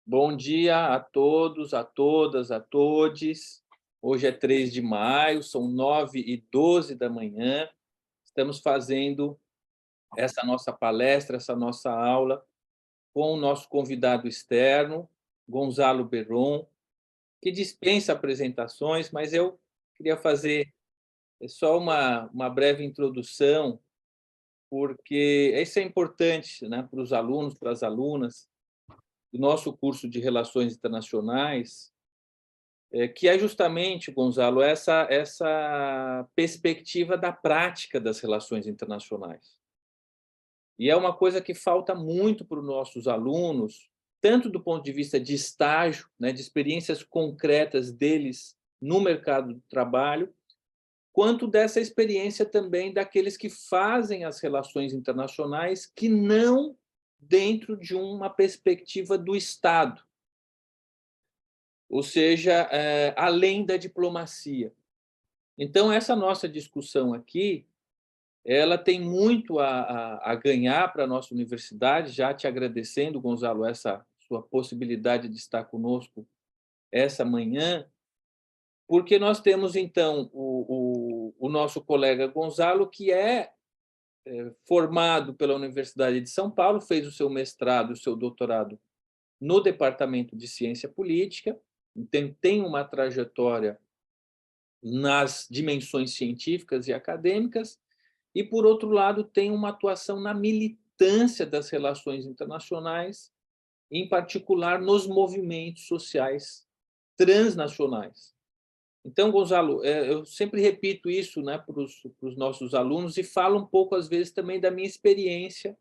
Bom dia a todos, a todas, a todes. Hoje é 3 de maio, são 9h12 da manhã. Estamos fazendo essa nossa palestra, essa nossa aula com o nosso convidado externo, Gonzalo Berron, que dispensa apresentações, mas eu queria fazer só uma breve introdução, porque isso é importante, né, para os alunos, para as alunas do nosso curso de Relações Internacionais, que é justamente, Gonzalo, essa perspectiva da prática das relações internacionais. E é uma coisa que falta muito para os nossos alunos, tanto do ponto de vista de estágio, né, de experiências concretas deles no mercado de trabalho, quanto dessa experiência também daqueles que fazem as relações internacionais que não dentro de uma perspectiva do Estado, ou seja, além da diplomacia. Então, essa nossa discussão aqui, ela tem muito a ganhar para a nossa universidade, já te agradecendo, Gonzalo, essa sua possibilidade de estar conosco essa manhã, porque nós temos, então, o nosso colega Gonzalo, que é formado pela Universidade de São Paulo, fez o seu mestrado e o seu doutorado no Departamento de Ciência Política, então tem uma trajetória nas dimensões científicas e acadêmicas, e, por outro lado, tem uma atuação na militância das relações internacionais, em particular nos movimentos sociais transnacionais. Então, Gonzalo, eu sempre repito isso, né, para os nossos alunos e falo um pouco, às vezes, também da minha experiência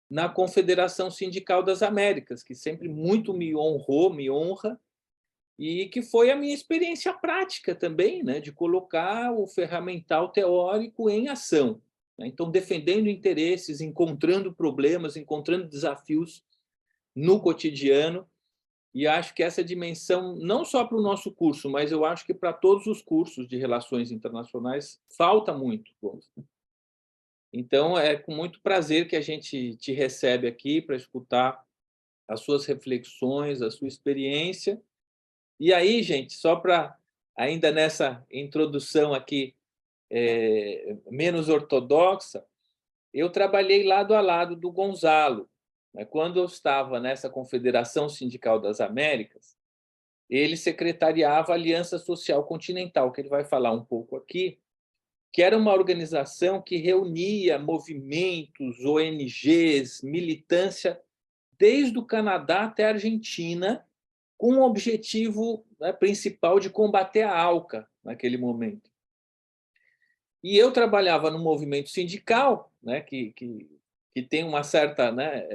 na Confederação Sindical das Américas, que sempre muito me honrou, me honra, e que foi a minha experiência prática também, né, de colocar o ferramental teórico em ação, né? Então, defendendo interesses, encontrando problemas, encontrando desafios no cotidiano, e acho que essa dimensão, não só para o nosso curso, mas eu acho que para todos os cursos de relações internacionais, falta muito. Então, é com muito prazer que a gente te recebe aqui para escutar as suas reflexões, a sua experiência. E aí, gente, só para ainda nessa introdução aqui, menos ortodoxa, eu trabalhei lado a lado do Gonzalo, né? Quando eu estava nessa Confederação Sindical das Américas, ele secretariava a Aliança Social Continental, que ele vai falar um pouco aqui, que era uma organização que reunia movimentos, ONGs, militância, desde o Canadá até a Argentina, com o objetivo, né, principal de combater a ALCA naquele momento. E eu trabalhava no movimento sindical, né, que tem uma certa, né,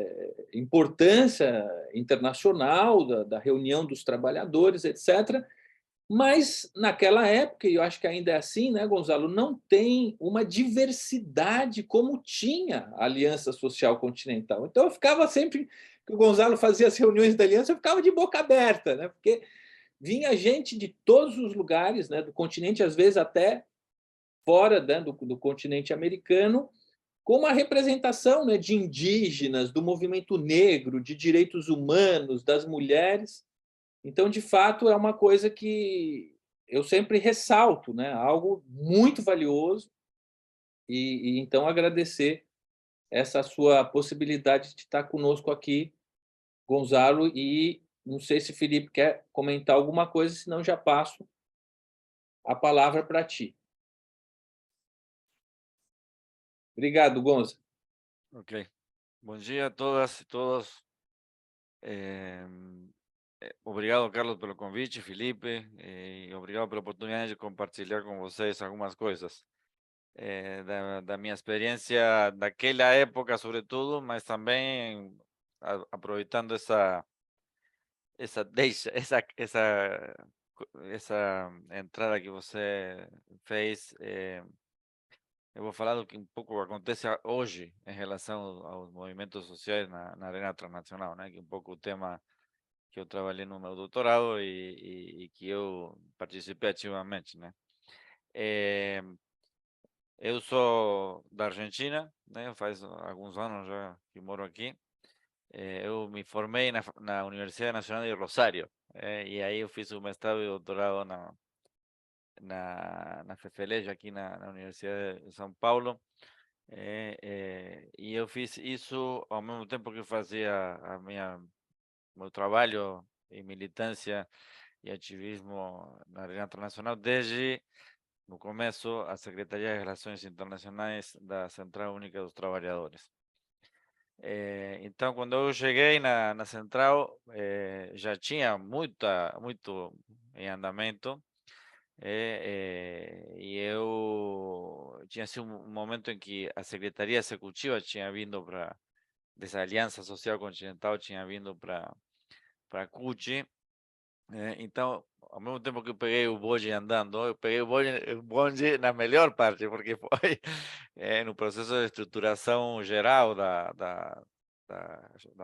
importância internacional da reunião dos trabalhadores, etc. Mas, naquela época, e eu acho que ainda é assim, né, Gonzalo, não tem uma diversidade como tinha a Aliança Social Continental. Então, eu ficava sempre que o Gonzalo fazia as reuniões da Aliança, eu ficava de boca aberta, né, porque vinha gente de todos os lugares, né, do continente, às vezes até fora, né, do continente americano, com uma representação, né, de indígenas, do movimento negro, de direitos humanos, das mulheres. Então, de fato, é uma coisa que eu sempre ressalto, né, algo muito valioso, e então agradecer essa sua possibilidade de estar conosco aqui, Gonzalo, e não sei se Felipe quer comentar alguma coisa, senão já passo a palavra para ti. Obrigado, Gonza. Ok. Bom dia a todas e todos. Em, Obrigado, Carlos, pelo convite, Felipe, e obrigado pela oportunidade de compartilhar com vocês algumas coisas da minha experiência daquela época, sobretudo, mas também aproveitando essa entrada que você fez. Eu vou falar do que um pouco acontece hoje em relação aos movimentos sociais na arena transnacional, né? Que é um pouco o tema que eu trabalhei no meu doutorado e que eu participei ativamente, né? Eh, eu sou da Argentina, né? Faz alguns anos já que moro aqui. eu me formei na Universidade Nacional de Rosário, e aí eu fiz o mestrado e doutorado na FFLEG, aqui na Universidade de São Paulo. E eu fiz isso ao mesmo tempo que eu fazia meu trabalho em militância e ativismo na arena internacional, desde no começo a Secretaria de Relações Internacionais da Central Única dos Trabalhadores. Então, quando eu cheguei na central, já tinha muito em andamento, e eu tinha sido um momento em que a Secretaria Executiva tinha vindo dessa Aliança Social Continental, tinha vindo para CUT. Então, ao mesmo tempo que eu peguei o bonde andando, eu peguei o bonde na melhor parte, porque foi no processo de estruturação geral da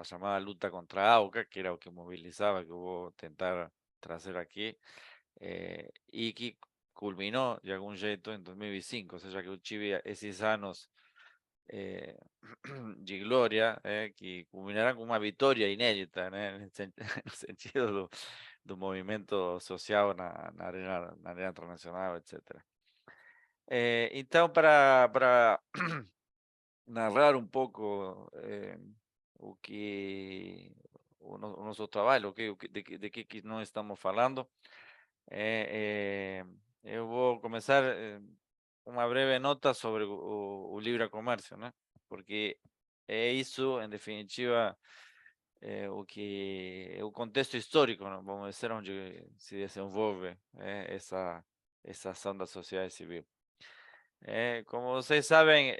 chamada luta contra a AUCA, que era o que mobilizava, que eu vou tentar trazer aqui, e que culminou de algum jeito em 2005, ou seja, que eu tive esses anos de glória, que culminarán com uma vitória inédita, né, no sentido do movimento social na arena internacional, etc. Então, para narrar um pouco o que o nosso trabalho, de que nós estamos falando, eu vou começar uma breve nota sobre o livre comércio, né? Porque é isso, em definitiva, o contexto histórico, né, vamos dizer, onde se desenvolve essa ação da sociedade civil. Como vocês sabem,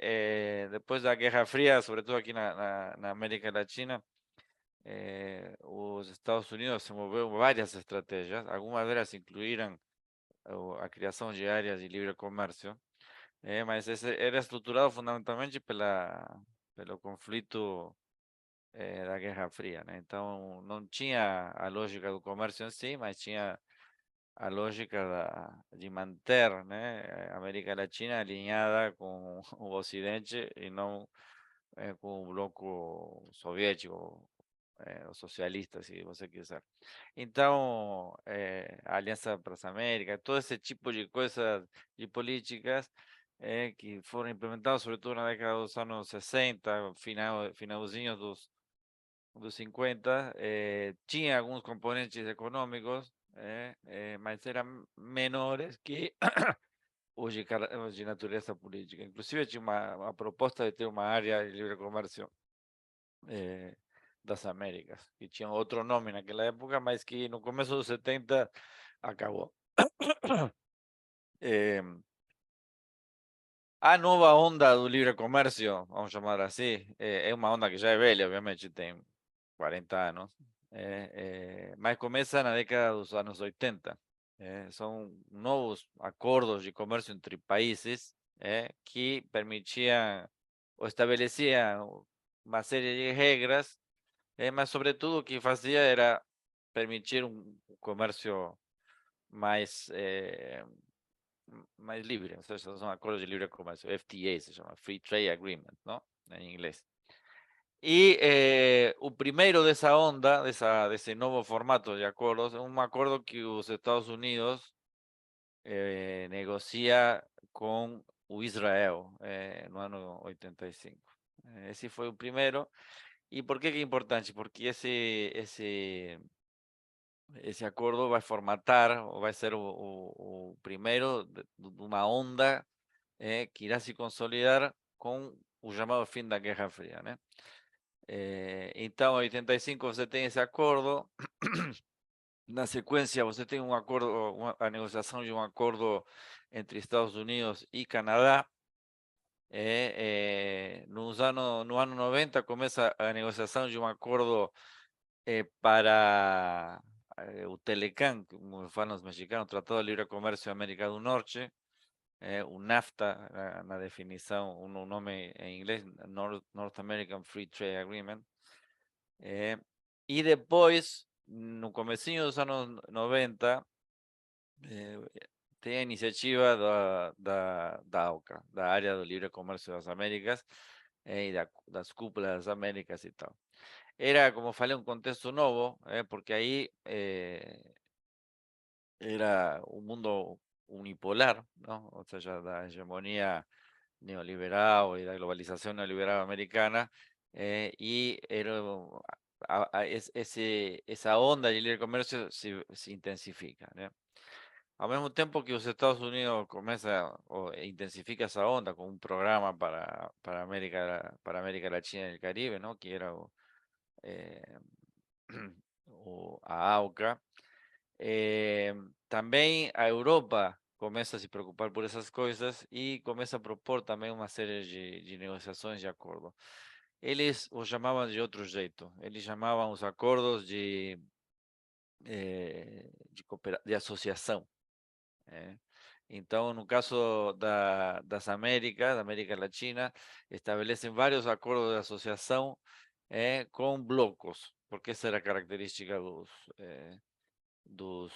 depois da Guerra Fria, sobretudo aqui na América Latina, os Estados Unidos se moveu várias estratégias, algumas delas incluíram a criação de áreas de livre comércio, mas esse era estruturado fundamentalmente pelo conflito da Guerra Fria, né? Então, não tinha a lógica do comércio em si, mas tinha a lógica de manter, né, a América Latina alinhada com o Ocidente e não com o bloco soviético, o socialista, se você quiser. Então, a Aliança para as Américas, todo esse tipo de coisas, de políticas, que foram implementadas, sobretudo na década dos anos 60, finalzinhos dos 50, tinha alguns componentes econômicos, mas eram menores que os de natureza política. Inclusive tinha uma proposta de ter uma área de livre comércio das Américas, que tinha outro nome naquela época, mas que no começo dos 70 acabou. Eh, a nova onda do livre comércio, vamos chamar assim, é uma onda que já é velha, obviamente, tem 40 anos, mas começa na década dos anos 80. São novos acordos de comércio entre países que permitiam ou estabeleciam uma série de regras, mas sobretudo o que fazia era permitir um comércio mais, mais libre, ou seja, são acordos de livre comércio, FTA se chama, Free Trade Agreement, ¿no? Em inglês. E o primeiro dessa onda, desse novo formato de acordos, é um acordo que os Estados Unidos negocia com o Israel no ano 85. Esse foi o primeiro. E por que é importante? Porque esse acordo vai formatar, ou vai ser o primeiro de uma onda que irá se consolidar com o chamado fim da Guerra Fria, né? Então, em 85 você tem esse acordo. Na sequência, você tem um acordo, a negociação de um acordo entre Estados Unidos e Canadá. No ano 90 começa a negociação de um acordo para o Telecán, como falam os mexicanos, Tratado de Livre Comércio da América do Norte, o NAFTA, na definição, um nome em inglês, North American Free Trade Agreement. E depois, no comecinho dos anos 90, tem a iniciativa da AUCA, da Área do Livre Comércio das Américas, e das cúpulas das Américas e tal. Era, como falei, um contexto novo, porque aí era um mundo unipolar, não? Ou seja, da hegemonia neoliberal y la globalización neoliberal americana, y era, esa onda de libre comercio se intensifica, ¿no? Al mismo tiempo que los Estados Unidos comienza o intensifica esa onda con un programa para América Latina y el Caribe, ¿no? Que era eh, o a AUCA. Também a Europa começa a se preocupar por essas coisas e começa a propor também uma série de negociações de acordo. Eles os chamavam de outro jeito, eles chamavam os acordos de associação. Então, no caso das Américas, da América Latina, estabelecem vários acordos de associação com blocos, porque essa era a característica dos,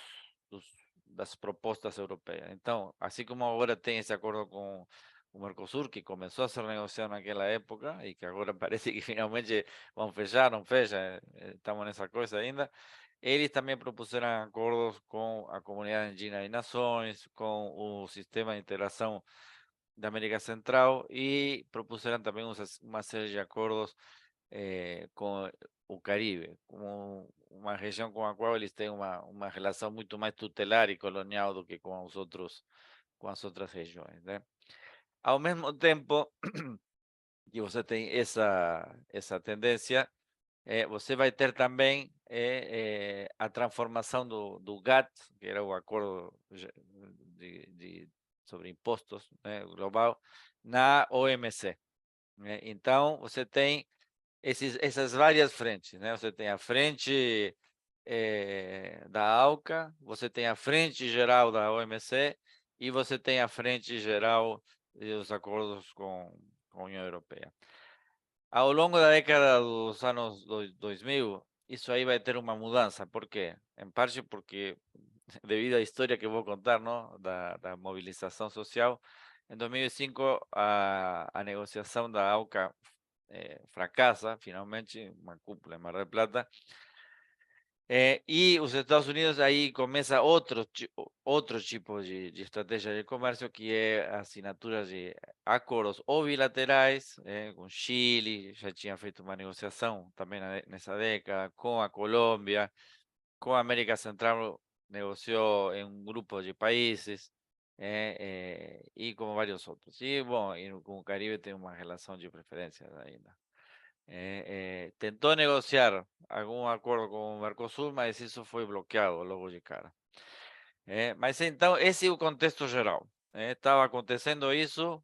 das propostas europeias. Então, assim como agora tem esse acordo com o Mercosul, que começou a ser negociado naquela época e que agora parece que finalmente vão fechar, não fecha, estamos nessa coisa ainda. Eles também propuseram acordos com a Comunidade Andina de Nações, com o Sistema de Integração da América Central e propuseram também uma série de acordos com o Caribe, como uma região com a qual eles têm uma relação muito mais tutelar e colonial do que com as outras regiões, né? Ao mesmo tempo que você tem essa tendência, você vai ter também a transformação do GATT, que era o acordo sobre impostos, né, global, na OMC, né? Então, você tem essas várias frentes, né? Você tem a frente da AUCA, você tem a frente geral da OMC e você tem a frente geral dos acordos com a União Europeia. Ao longo da década dos anos 2000, isso aí vai ter uma mudança. Por quê? Em parte porque, devido à história que vou contar, não? Da mobilização social, em 2005 a negociação da AUCA fracasa, finalmente, uma cúpula em Mar del Plata, e os Estados Unidos aí começa outro tipo de estratégia de comércio, que é a assinatura de acordos ou bilaterais, com Chile, já tinha feito uma negociação também nessa década, com a Colômbia, com a América Central, negociou em um grupo de países, e com vários outros. E, bom, e com o Caribe tem uma relação de preferência ainda. Tentou negociar algum acordo com o Mercosul, mas isso foi bloqueado logo de cara. Mas então, esse é o contexto geral. Estava acontecendo isso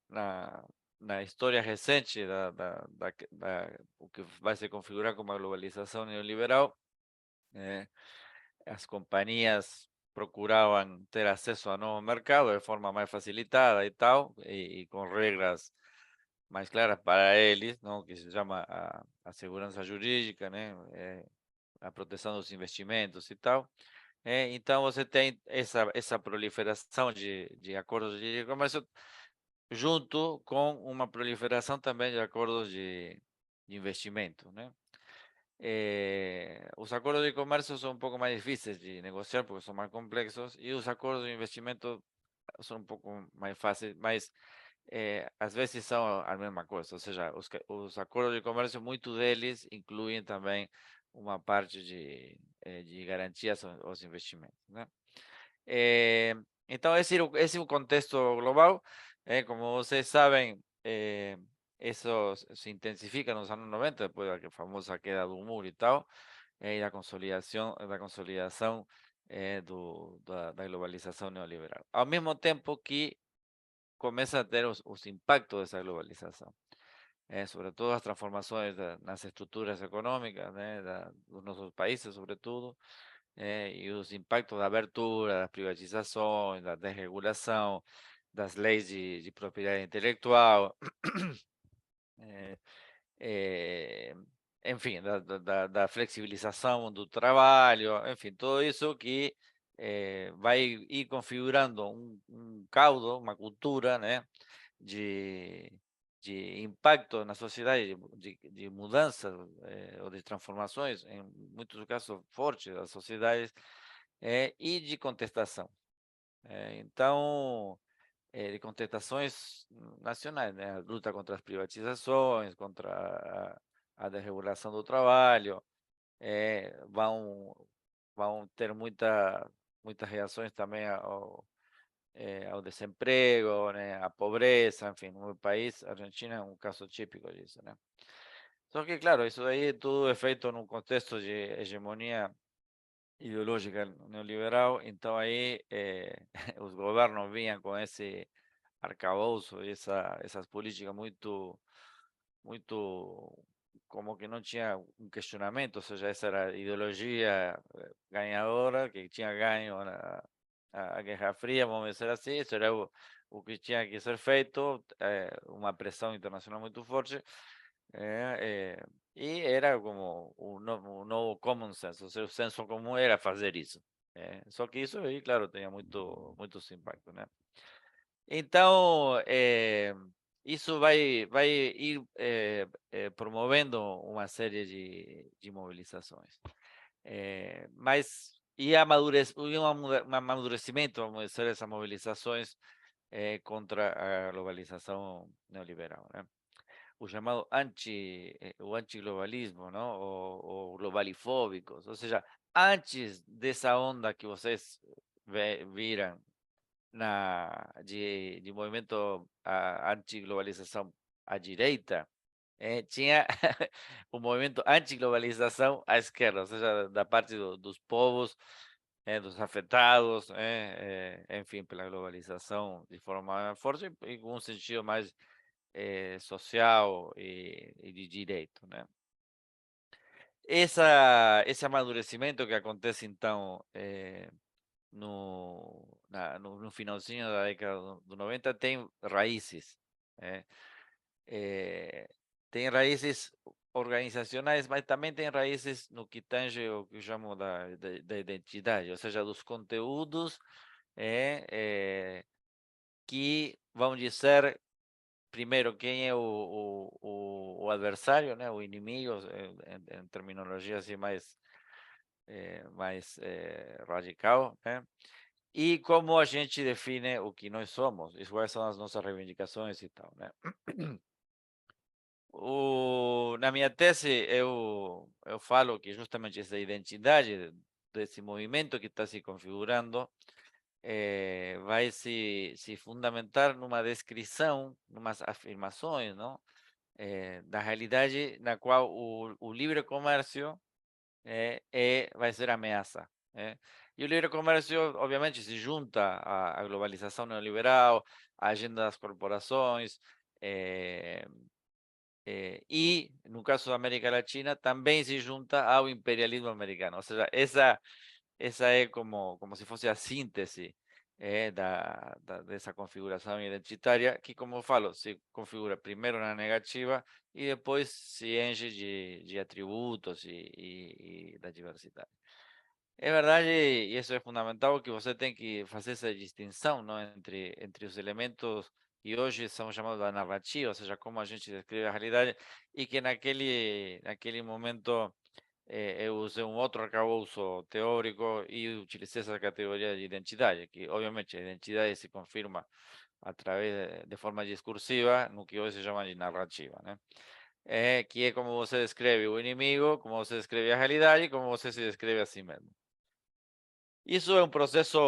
na história recente o que vai se configurar como a globalização neoliberal. As companhias procuravam ter acesso a novo mercado de forma mais facilitada e tal, e com regras mais claras para eles, não? Que se chama a segurança jurídica, né? A proteção dos investimentos e tal. Então, você tem essa proliferação de acordos de comércio, junto com uma proliferação também de acordos de investimento, né? Os acordos de comércio são um pouco mais difíceis de negociar, porque são mais complexos, e os acordos de investimento são um pouco mais fáceis, mas às vezes são a mesma coisa, ou seja, os acordos de comércio, muitos deles incluem também uma parte de garantias aos investimentos, né? Então, esse é o contexto global. Como vocês sabem, isso se intensifica nos anos 90, depois da famosa queda do muro e tal, e da consolidação da globalização neoliberal. Ao mesmo tempo que começa a ter os impactos dessa globalização, sobretudo as transformações nas estruturas econômicas, né, dos nossos países, sobretudo, e os impactos da abertura, das privatizações, da desregulação, das leis de propriedade intelectual, eh, enfim, da flexibilização do trabalho, enfim, tudo isso que vai ir configurando um caldo, uma cultura, né, de, de impacto na sociedade, de mudança ou de transformações, em muitos casos fortes das sociedades, e de contestação. Então, de contestações nacionais, né? A luta contra as privatizações, contra a desregulação do trabalho, vão ter muitas reações também ao desemprego, né? À pobreza, enfim, no meu país, a Argentina é um caso típico disso, né? Só que, claro, isso aí tudo é feito num contexto de hegemonia ideológica neoliberal, então aí os governos vinham com esse arcabouço e essas políticas muito, como que não tinha um questionamento, ou seja, essa era a ideologia ganhadora, que tinha ganho a Guerra Fria, vamos dizer assim, isso era o que tinha que ser feito, uma pressão internacional muito forte, e era como o novo common sense, ou seja, o senso comum era fazer isso. Só que isso aí, claro, tinha muitos impactos, né? Então, isso vai ir promovendo uma série de mobilizações. Mas e um amadurecimento, vamos dizer, essas mobilizações contra a globalização neoliberal, né? O chamado o antiglobalismo, não? Ou globalifóbicos, ou seja, antes dessa onda que vocês viram de movimento anti-globalização à direita, tinha o movimento anti-globalização à esquerda, ou seja, da parte dos povos, dos afetados, enfim, pela globalização de forma forte e com um sentido mais social e de direito, né? Esse amadurecimento que acontece, então, no finalzinho da década do 90 tem raízes. eh, Tem raízes organizacionais, mas também tem raízes no que tange o que eu chamo da identidade, ou seja, dos conteúdos que vão dizer, primeiro, quem é o adversário, né, o inimigo, em terminologia assim mais radical, né? E como a gente define o que nós somos, e quais são as nossas reivindicações e tal, né? Na minha tese, eu falo que justamente essa identidade desse movimento que está se configurando vai se fundamentar numa descrição, numas afirmações, não? Da realidade na qual o livre comércio vai ser ameaça. E o livre comércio, obviamente, se junta à globalização neoliberal, à agenda das corporações, e, no caso da América Latina, também se junta ao imperialismo americano. Ou seja, essa é como se fosse a síntese dessa configuração identitária, que, como eu falo, se configura primeiro na negativa e depois se enche de atributos e da diversidade. É verdade, e isso é fundamental, que você tem que fazer essa distinção, não, entre os elementos que hoje são chamados da narrativa, ou seja, como a gente descreve a realidade, e que naquele momento eu usei um outro arcabouço teórico e utilizei essa categoria de identidade, que obviamente a identidade se confirma através de forma discursiva, no que hoje se chama de narrativa, né? Que é como você descreve o inimigo, como você descreve a realidade e como você se descreve a si mesmo. Isso é um processo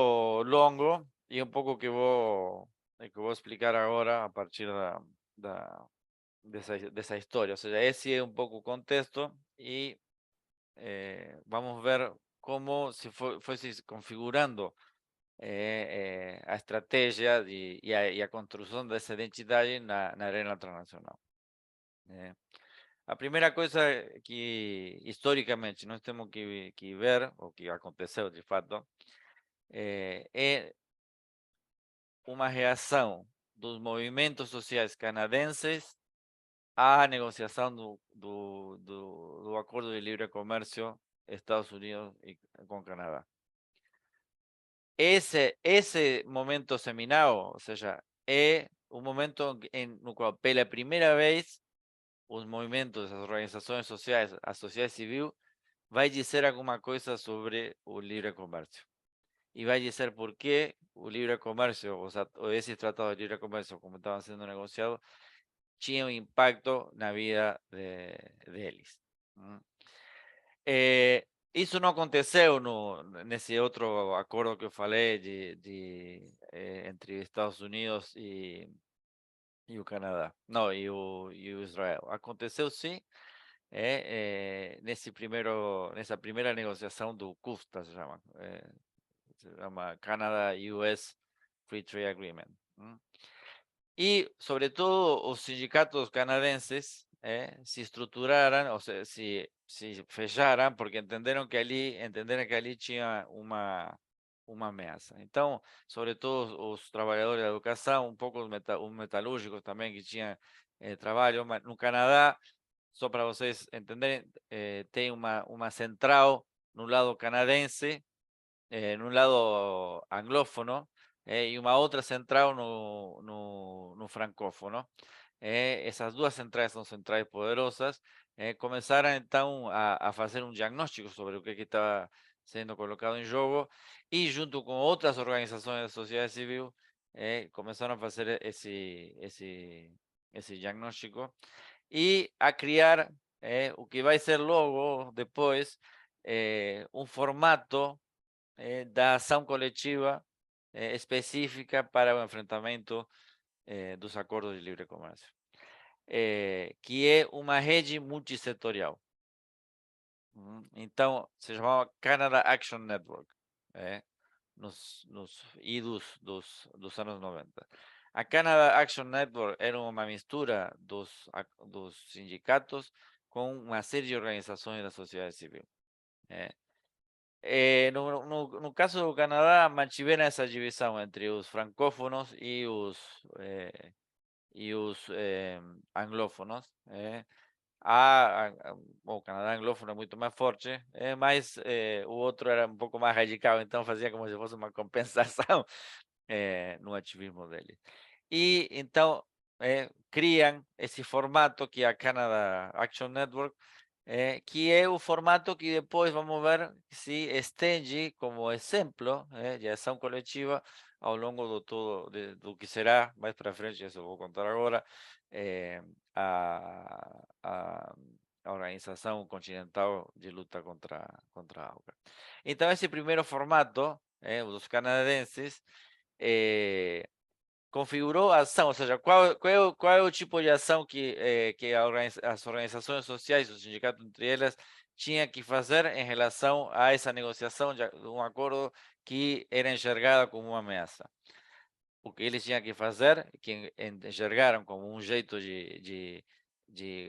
longo e um pouco que vou explicar agora a partir dessa história. Ou seja, esse é um pouco o contexto e vamos ver como foi se configurando a estratégia e a construção dessa identidade na arena internacional. A primeira coisa que, historicamente, nós temos que ver, o que aconteceu de fato, é uma reação dos movimentos sociais canadenses à negociação do Acordo de Livre Comércio Estados Unidos com Canadá. Esse momento seminal, ou seja, é um momento no qual, pela primeira vez, os movimentos, as organizações sociais, a sociedade civil, vai dizer alguma coisa sobre o livre comércio. E vai dizer por que o livre comércio, ou esse tratado de livre comércio, como estava sendo negociado, tinha um impacto na vida deles. Isso não aconteceu nesse outro acordo que eu falei entre Estados Unidos e o Canadá, não, e o Israel. Aconteceu sim, nessa primeira negociação do CUFTA, se chama Canada-US Free Trade Agreement. E, sobretudo, os sindicatos canadenses se estruturaram, ou seja, se fecharam, porque entenderam que ali tinha uma ameaça. Então, sobretudo os trabalhadores da educação, um pouco os metalúrgicos também que tinham trabalho, mas no Canadá, só para vocês entenderem, tem uma central no lado canadense, num lado anglófono, e uma outra central no francófono. Essas duas centrais são centrais poderosas. Começaram então a fazer um diagnóstico sobre o que estava sendo colocado em jogo e, junto com outras organizações da sociedade civil, começaram a fazer esse diagnóstico e a criar o que vai ser logo depois um formato da ação coletiva específica para o enfrentamento dos acordos de livre comércio, que é uma rede multissetorial. Então, se chamava Canada Action Network, nos idos dos anos 90. A Canada Action Network era uma mistura dos sindicatos com uma série de organizações da sociedade civil. No caso do Canadá, mantiveram essa divisão entre os francófonos e os anglófonos. O Canadá anglófono é muito mais forte, mas o outro era um pouco mais radical, então fazia como se fosse uma compensação no ativismo dele. E então criam esse formato que é a Canada Action Network, que é o formato que depois vamos ver se estende como exemplo de ação coletiva ao longo do que será, mais para frente, isso eu vou contar agora, a Organização Continental de Luta contra a Água. Então, esse primeiro formato, os canadenses, configurou a ação, ou seja, qual é o tipo de ação que as organizações sociais, os sindicatos entre elas, tinham que fazer em relação a essa negociação de um acordo que era enxergada como uma ameaça. O que eles tinham que fazer, que enxergaram como um jeito de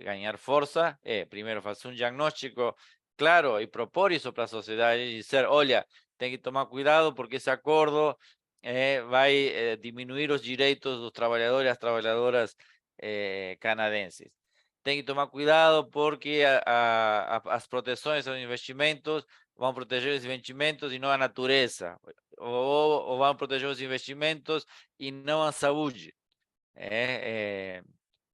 ganhar força, primeiro fazer um diagnóstico claro e propor isso para a sociedade e dizer, olha, tem que tomar cuidado porque esse acordo vai diminuir os direitos dos trabalhadores e das trabalhadoras canadenses. Tem que tomar cuidado porque as proteções aos investimentos vão proteger os investimentos e não a natureza, ou vão proteger os investimentos e não a saúde.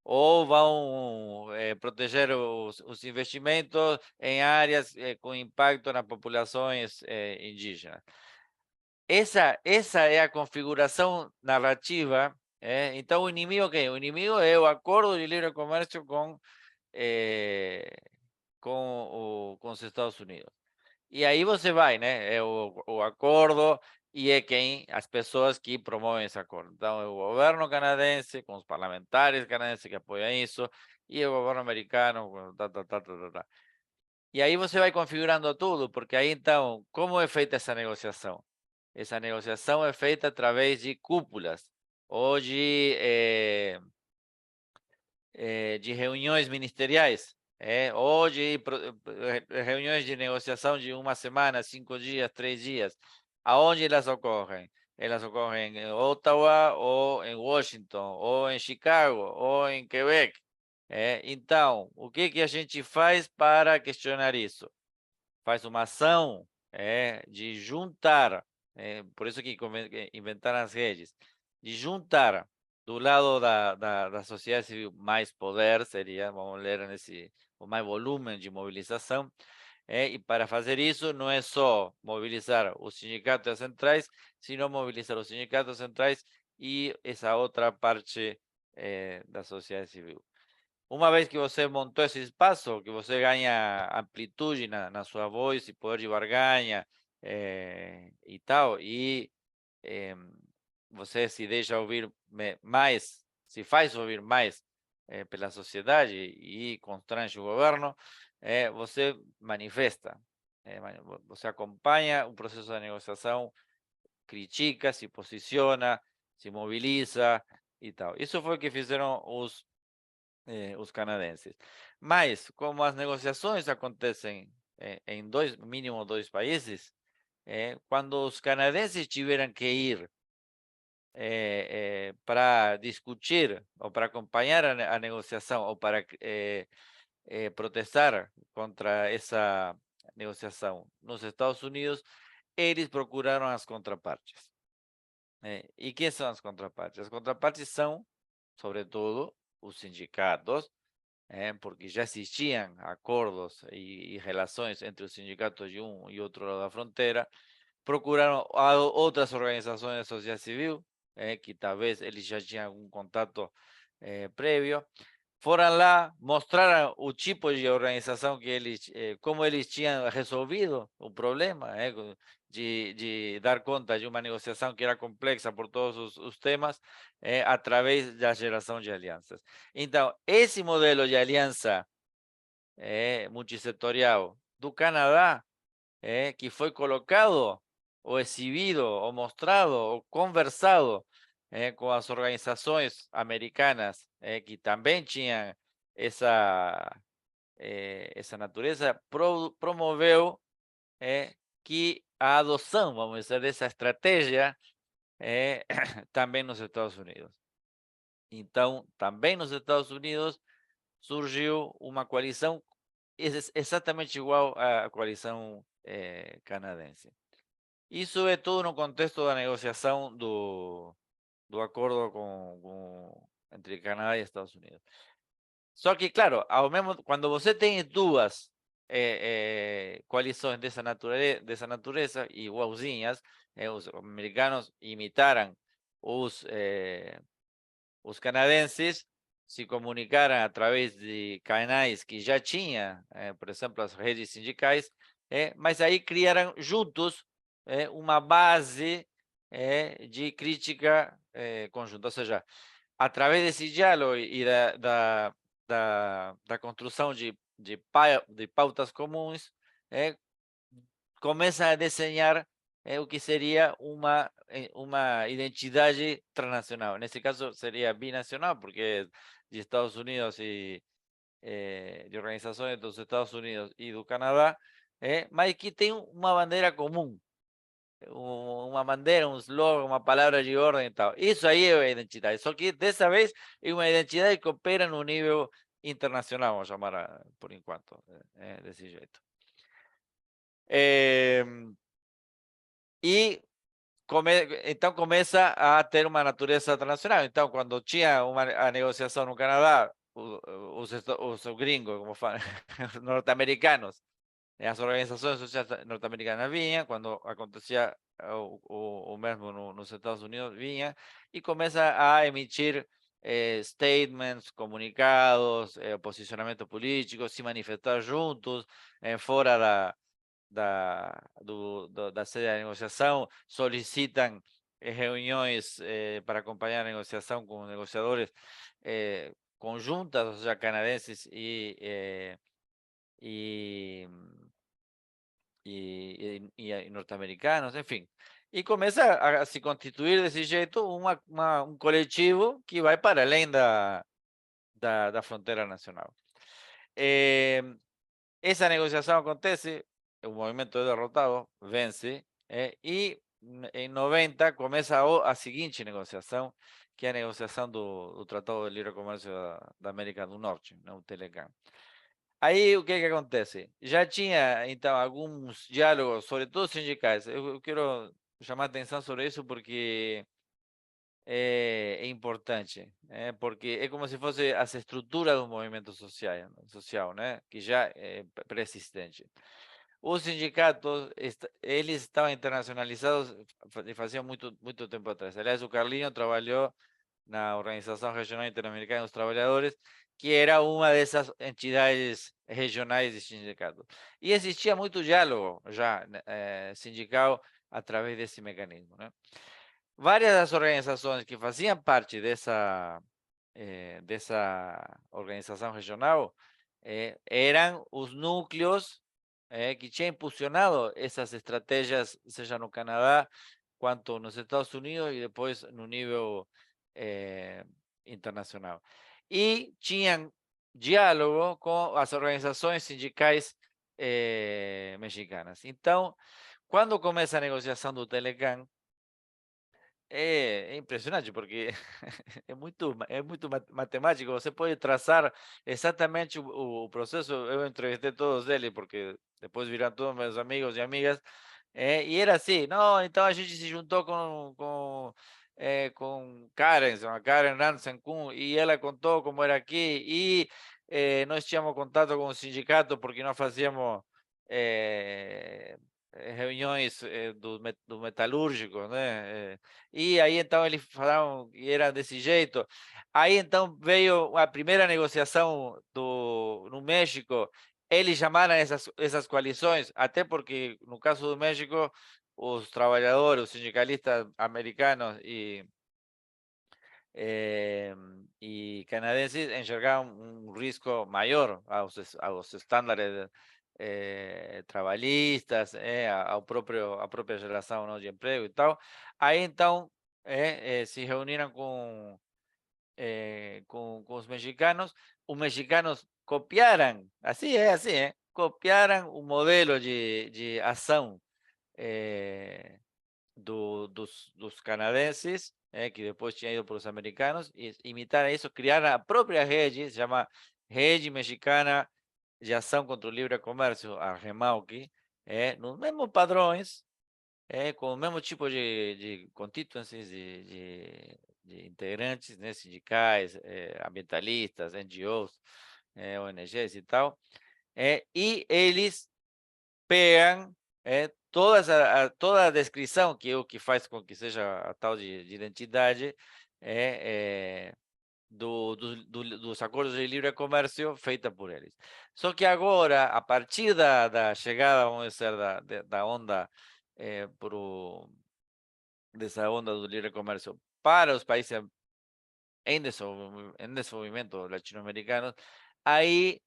Ou vão proteger os investimentos em áreas com impacto nas populações indígenas. Essa é a configuração narrativa. Então, o inimigo quem? O inimigo é o acordo de livre comércio com os Estados Unidos. E aí você vai, né? É o acordo e é as pessoas que promovem esse acordo. Então, é o governo canadense, com os parlamentares canadenses que apoiam isso, e o governo americano, tá. E aí você vai configurando tudo, porque aí então, como é feita essa negociação? Essa negociação é feita através de cúpulas ou de reuniões ministeriais, ou de reuniões de negociação de uma semana, 5 dias, 3 dias. Aonde elas ocorrem? Elas ocorrem em Ottawa, ou em Washington, ou em Chicago, ou em Quebec. Então, o que a gente faz para questionar isso? Faz uma ação de juntar, por isso que inventaram as redes, de juntar do lado da sociedade civil, mais poder seria, vamos ler nesse, o mais volume de mobilização. E para fazer isso, não é só mobilizar os sindicatos e as centrais, sino mobilizar os sindicatos centrais e essa outra parte da sociedade civil. Uma vez que você montou esse espaço, que você ganha amplitude na sua voz e poder de barganha e tal, e eh, você se deixa ouvir mais, se faz ouvir mais pela sociedade e constrange o governo, você manifesta, você acompanha o processo de negociação, critica, se posiciona, se mobiliza e tal. Isso foi o que fizeram os canadenses. Mas, como as negociações acontecem em dois, mínimo dois países, quando os canadenses tiveram que ir para discutir ou para acompanhar a negociação ou para protestar contra essa negociação nos Estados Unidos, eles procuraram as contrapartes. E quem são as contrapartes? As contrapartes são, sobretudo, os sindicatos, porque já existiam acordos e relações entre os sindicatos de um e outro lado da fronteira, procuraram outras organizações da sociedade civil, que talvez eles já tinham algum contato prévio, foram lá, mostraram o tipo de organização que eles, como eles tinham resolvido o problema, de dar conta de uma negociação que era complexa por todos os temas, através da geração de alianças. Então, esse modelo de aliança multissetorial do Canadá, que foi colocado, ou exhibido, ou mostrado, ou conversado com as organizações americanas que também tinham essa natureza, promoveu que a adoção, vamos dizer, dessa estratégia também nos Estados Unidos. Então, também nos Estados Unidos surgiu uma coalizão exatamente igual à coalizão canadense. Isso é tudo no contexto da negociação do acordo entre Canadá e Estados Unidos. Só que, claro, quando você tem duas coalições dessa natureza igualzinhas, os americanos imitaram os canadenses, se comunicaram através de canais que já tinha, por exemplo, as redes sindicais, mas aí criaram juntos uma base de crítica conjunta, ou seja, através desse diálogo e da construção de pautas comuns, começam a desenhar o que seria uma identidade transnacional. Nesse caso, seria binacional, porque de Estados Unidos e de organizações dos Estados Unidos e do Canadá, mas que tem uma bandeira comum, uma bandeira, um slogan, uma palavra de ordem e tal. Isso aí é a identidade. Só que dessa vez é uma identidade que opera no nível internacional, vamos chamar por enquanto, desse jeito. E então começa a ter uma natureza internacional. Então, quando tinha a negociação no Canadá, os gringos, como falam, os norte-americanos, as organizações sociais norte-americanas vinham, quando acontecia o mesmo nos Estados Unidos, vinha e começa a emitir statements, comunicados, posicionamento político, se manifestar juntos, fora da sede da negociação, solicitam reuniões para acompanhar a negociação com negociadores conjuntas, ou seja, canadenses e, e norte-americanos, enfim. E começa a se constituir desse jeito um coletivo que vai para além da fronteira nacional. Essa negociação acontece, o movimento é derrotado, vence, e em 90 começa a seguinte negociação, que é a negociação do Tratado de Livre Comércio da América do Norte, o Telecam. Aí o que acontece? Já tinha, então, alguns diálogos, sobretudo sindicais. Eu quero chamar atenção sobre isso porque é importante, porque é como se fosse as estruturas do movimento social, né? Que já é pré-existente. Os sindicatos, eles estavam internacionalizados fazia muito tempo atrás. Aliás, o Carlinho trabalhou na Organização Regional Interamericana dos Trabalhadores, que era uma dessas entidades regionais de sindicato. E existia muito diálogo já sindical através desse mecanismo, né? Várias das organizações que faziam parte dessa organização regional eram os núcleos que tinham impulsionado essas estratégias, seja no Canadá, quanto nos Estados Unidos e depois no nível eh, internacional. E tinham diálogo com as organizações sindicais mexicanas. Então, quando começa a negociação do Telecán, é impressionante, porque é muito matemático. Você pode traçar exatamente o processo. Eu entrevistei todos eles, porque depois viram todos meus amigos e amigas. E era assim, não, então a gente se juntou com Karen, se chama Karen Ransom Kuhn, e ela contou como era aqui, e nós tínhamos contato com o sindicato porque nós fazíamos eh, reuniões dos metalúrgicos, né? E aí então eles falaram que era desse jeito. Aí então veio a primeira negociação no México, eles chamaram essas coalições, até porque no caso do México, os trabalhadores, os sindicalistas americanos e canadenses enxergavam um risco maior aos estándares trabalhistas, à própria geração, não, de emprego e tal. Aí então se reuniram com os mexicanos copiaram, assim, copiaram o modelo de ação eh, dos canadenses, que depois tinha ido para os americanos, e imitaram isso, criaram a própria rede, se chama Rede Mexicana de Ação contra o Livre Comércio, a REMAUC, nos mesmos padrões, com o mesmo tipo de constituencies, de integrantes, né, sindicais, ambientalistas, NGOs, ONGs e tal, e eles pegam toda a descrição, que é o que faz com que seja a tal de identidade, dos acordos de livre comércio feita por eles. Só que agora, a partir da chegada, vamos dizer, da onda dessa onda do livre comércio para os países em desenvolvimento latino-americanos, aí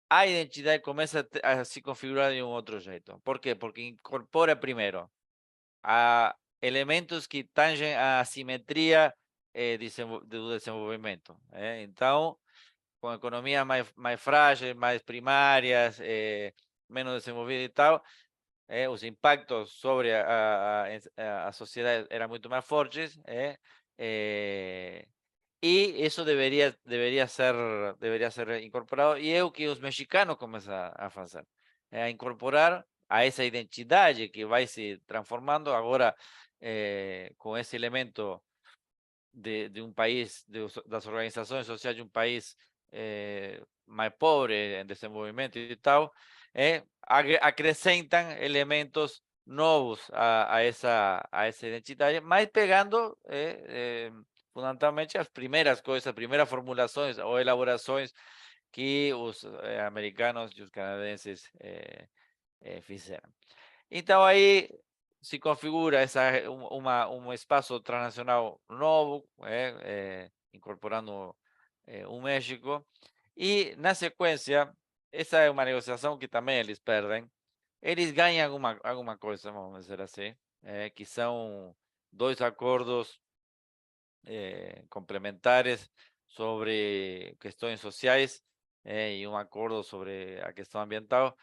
a identidade começa a se configurar de um outro jeito. Por quê? Porque incorpora primeiro a elementos que tangem a assimetria do desenvolvimento. Então, com economias mais frágeis, mais primárias, menos desenvolvidas e tal, os impactos sobre a sociedade eram muito mais fortes, e isso deveria ser incorporado, e é o que os mexicanos começam a fazer, a incorporar a essa identidade que vai se transformando agora com esse elemento de um país, das organizações sociais de um país mais pobre, em desenvolvimento e tal, acrescentam elementos novos a essa identidade, mas pegando fundamentalmente as primeiras coisas, primeiras formulações ou elaborações que os americanos e os canadenses fizeram. Então aí se configura um espaço transnacional novo, incorporando o México, e na sequência, essa é uma negociação que também eles perdem, eles ganham alguma coisa, vamos dizer assim, que são dois acordos complementares sobre questões sociais e um acordo sobre a questão ambiental,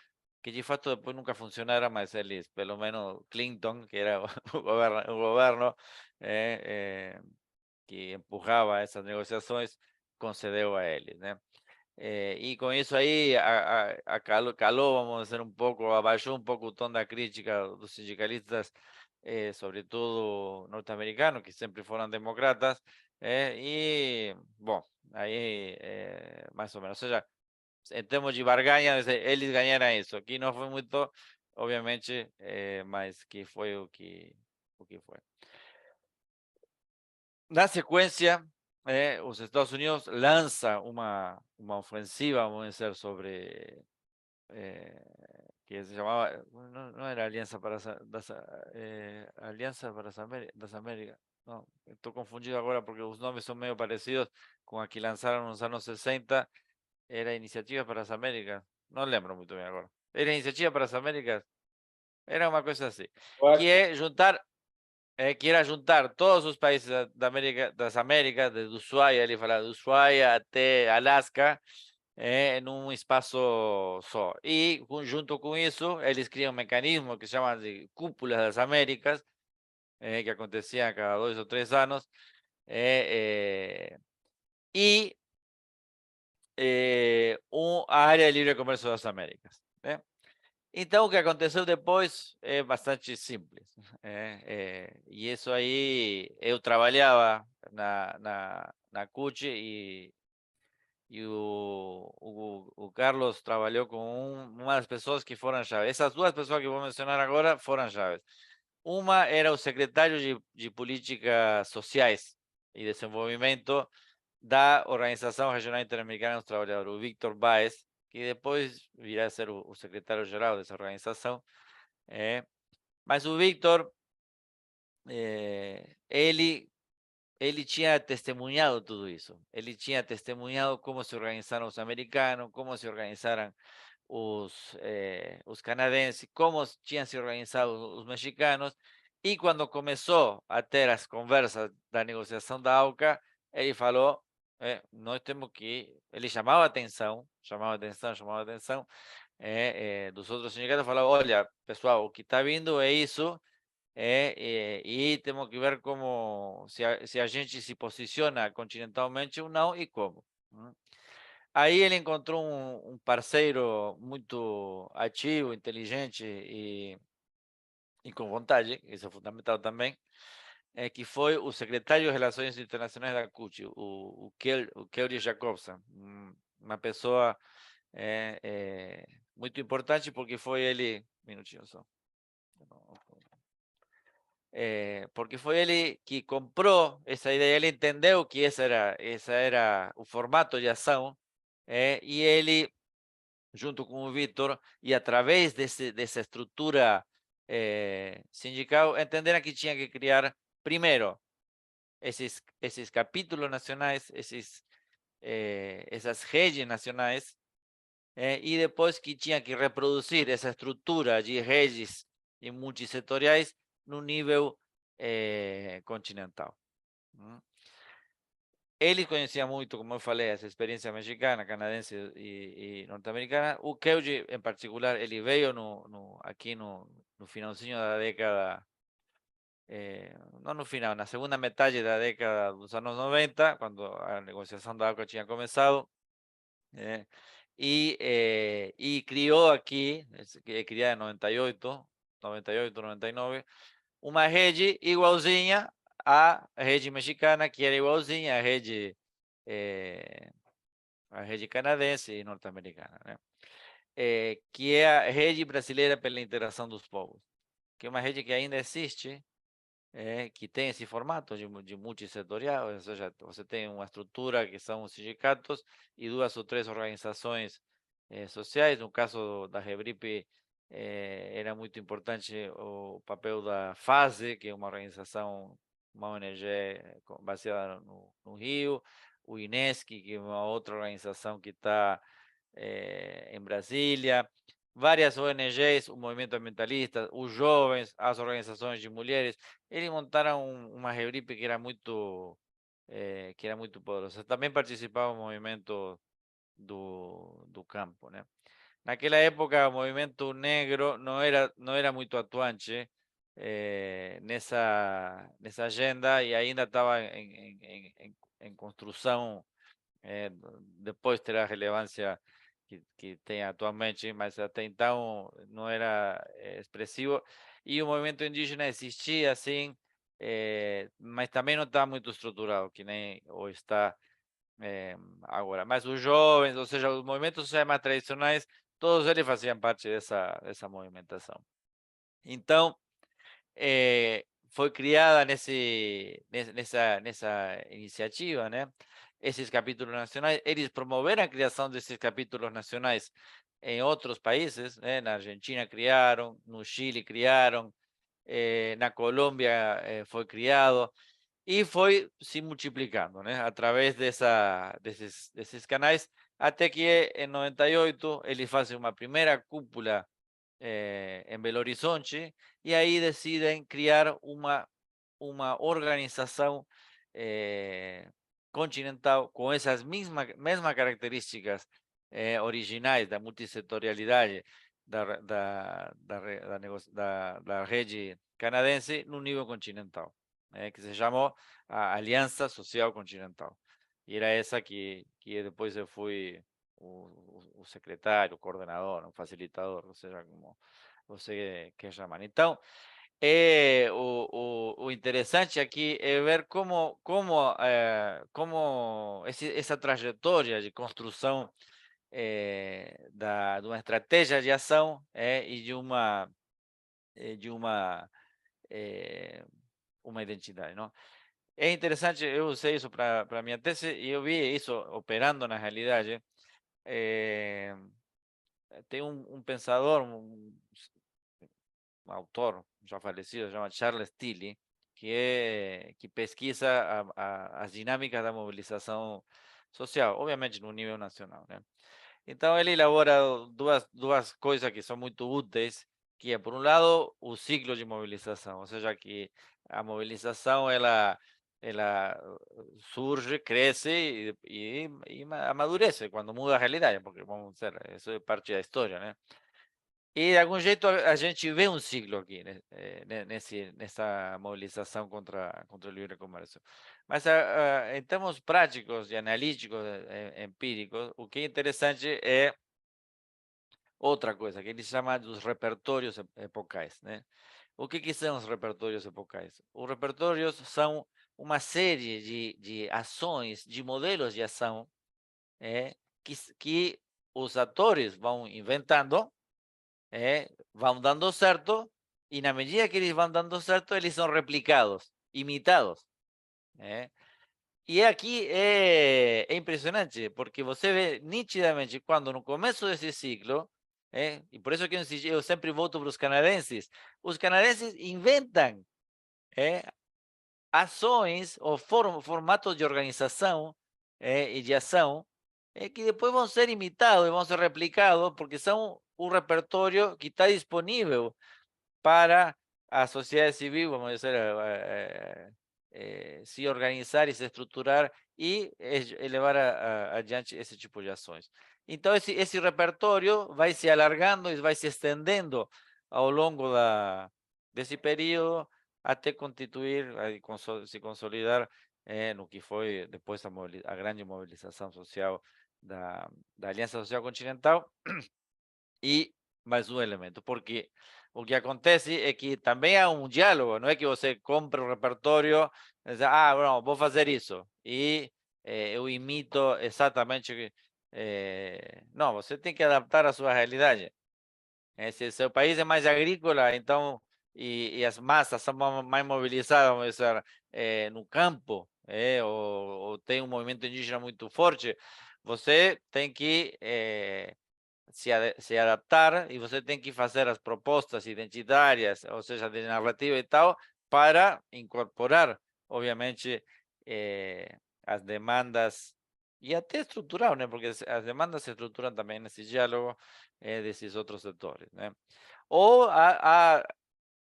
que de fato depois nunca funcionaram, mas eles, pelo menos Clinton, que era o governo que empurrava essas negociações, concedeu a eles, né? E com isso aí calou, vamos dizer, um pouco, abaixou um pouco o tom da crítica dos sindicalistas sobretudo norte-americanos, que sempre foram democratas, e, bom, aí, mais ou menos, ou seja, em termos de barganha, eles ganharam isso, que não foi muito, obviamente, mas que foi o que foi. Na sequência, os Estados Unidos lança uma ofensiva, vamos dizer, sobre que se chamava, não era Aliança para Aliança para das Américas, não, estou confundido agora porque os nomes são meio parecidos com a que lançaram nos anos 60, era Iniciativa para as Américas, não lembro muito bem agora. Era Iniciativa para as Américas, era uma coisa assim, Eu que acho que é juntar, que era juntar todos os países das Américas, desde Ushuaia, ele fala de Ushuaia até Alasca, em um espaço só. E, junto com isso, eles criam um mecanismo que se chama de Cúpulas das Américas, que acontecia a cada 2 ou 3 anos, e a área de livre comércio das Américas. Né? Então, o que aconteceu depois é bastante simples. E isso aí, eu trabalhava na CUT e o Carlos trabalhou com uma das pessoas que foram chaves. Essas duas pessoas que vou mencionar agora foram chaves. Uma era o secretário de Políticas Sociais e Desenvolvimento da Organização Regional Interamericana dos Trabalhadores, o Víctor Baez, que depois virá a ser o secretário-geral dessa organização. Mas o Víctor, ele tinha testemunhado tudo isso. Ele tinha testemunhado como se organizaram os americanos, como se organizaram os canadenses, como tinham se organizado os mexicanos. E quando começou a ter as conversas da negociação da AUCA, ele falou, nós temos que... Ele chamava atenção dos outros sindicatos, falou, olha, pessoal, o que está vindo é isso, e temos que ver como se a gente se posiciona continentalmente ou não e como. Aí ele encontrou um parceiro muito ativo, inteligente e com vontade, isso é fundamental também, que foi o secretário de Relações Internacionais da CUT, o Keuri Jacobson, uma pessoa muito importante porque foi ele... Minutinho só. Porque foi ele que comprou essa ideia, ele entendeu que essa era o formato de ação, e ele, junto com o Vitor, e através dessa estrutura sindical, entenderam que tinha que criar, primeiro, esses capítulos nacionais, essas redes nacionais, e depois que tinha que reproduzir essa estrutura de redes e multissetoriais no nível continental. Ele conhecia muito, como eu falei, essa experiência mexicana, canadense e norte-americana. O Keuji, em particular, ele veio aqui no finalzinho da década, não no final, na segunda metade da década dos anos 90, quando a negociação da AUCA tinha começado, e criou aqui, criada em 98, 99, uma rede igualzinha à rede mexicana, que era igualzinha à rede canadense e norte-americana, né? Que é a Rede Brasileira pela Integração dos Povos, que é uma rede que ainda existe, que tem esse formato de multissetorial, ou seja, você tem uma estrutura que são os sindicatos e 2 ou 3 organizações sociais. No caso da Rebripe, era muito importante o papel da FASE, que é uma organização, uma ONG baseada no Rio, o INESC, que é uma outra organização que está em Brasília, várias ONGs, o movimento ambientalista, os jovens, as organizações de mulheres. Eles montaram uma Rebripe que era muito poderosa. Também participava do movimento do campo, né? Naquela época, o movimento negro não era muito atuante nessa agenda e ainda estava em construção. Depois terá a relevância que tem atualmente, mas até então não era expressivo. e o movimento indígena existia, assim, mas também não estava muito estruturado, que nem o está agora. Mas os jovens, ou seja, os movimentos sociais mais tradicionais, todos eles faziam parte dessa movimentação. Então, foi criada nessa iniciativa, né? Esses capítulos nacionais, eles promoveram a criação desses capítulos nacionais em outros países, né? Na Argentina criaram, no Chile criaram, na Colômbia foi criado e foi se multiplicando, né? Através desses canais, até que em 98 eles fazem uma primeira cúpula em Belo Horizonte, e aí decidem criar uma organização continental com essas mesmas características originais da multissetorialidade da rede canadense no nível continental, que se chamou a Aliança Social Continental. E era essa que depois eu fui o secretário, o coordenador, o facilitador, ou seja, como você quer chamar. Então, o interessante aqui é ver como essa trajetória de construção de uma estratégia de ação e de uma identidade, não? É interessante, eu usei isso para minha tese e eu vi isso operando na realidade. Tem um pensador, um autor já falecido, chama Charles Tilly, que pesquisa as dinâmicas da mobilização social, obviamente no nível nacional, né? Então ele elabora duas coisas que são muito úteis, que é, por um lado, o ciclo de mobilização, ou seja, que a mobilização ela surge, cresce e amadurece quando muda a realidade, porque vamos dizer, isso é parte da história, né? E de algum jeito a gente vê um ciclo aqui, né, nessa mobilização contra o livre comércio. Mas em termos práticos e analíticos, empíricos, o que é interessante é outra coisa, que ele chama dos repertórios epocais, né? O que são os repertórios epocais? Os repertórios são uma série de ações, de modelos de ação, que os atores vão inventando, vão dando certo, e na medida que eles vão dando certo, eles são replicados, imitados. E aqui é impressionante, porque você vê nitidamente quando no começo desse ciclo, e por isso que eu sempre volto para os canadenses inventam ações ou formatos de organização e de ação que depois vão ser imitados e vão ser replicados, porque são um repertório que está disponível para a sociedade civil, vamos dizer, se organizar e se estruturar e levar adiante esse tipo de ações. Então, esse repertório vai se alargando e vai se estendendo ao longo desse período até constituir, se consolidar no que foi depois a grande mobilização social da Aliança Social Continental. E mais um elemento, porque o que acontece é que também há um diálogo, não é que você compra o repertório e diz, não, vou fazer isso, e eu imito exatamente. Não, você tem que adaptar a sua realidade. Se o seu país é mais agrícola, então, e as massas são mais mobilizadas, vamos dizer, no campo, ou tem um movimento indígena muito forte, você tem que se adaptar e você tem que fazer as propostas identitárias, ou seja, de narrativa e tal, para incorporar, obviamente, as demandas e até estruturar, né? Porque as demandas se estruturam também nesse diálogo desses outros setores, né? Ou há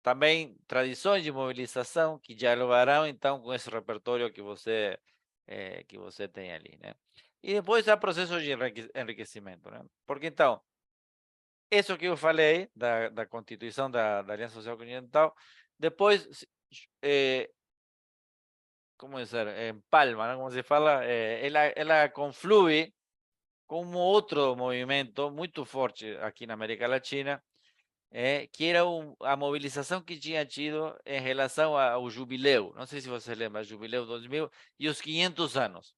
também tradições de mobilização que dialogarão, então, com esse repertório que você tem ali, né? E depois há processos de enriquecimento, né? Porque, então, isso que eu falei da constituição da Aliança Social Continental, depois, como dizer, empalma, né? Como se fala, ela conflui com um outro movimento muito forte aqui na América Latina, que era a mobilização que tinha tido em relação ao jubileu. Não sei se você lembra, Jubileu 2000 e os 500 anos.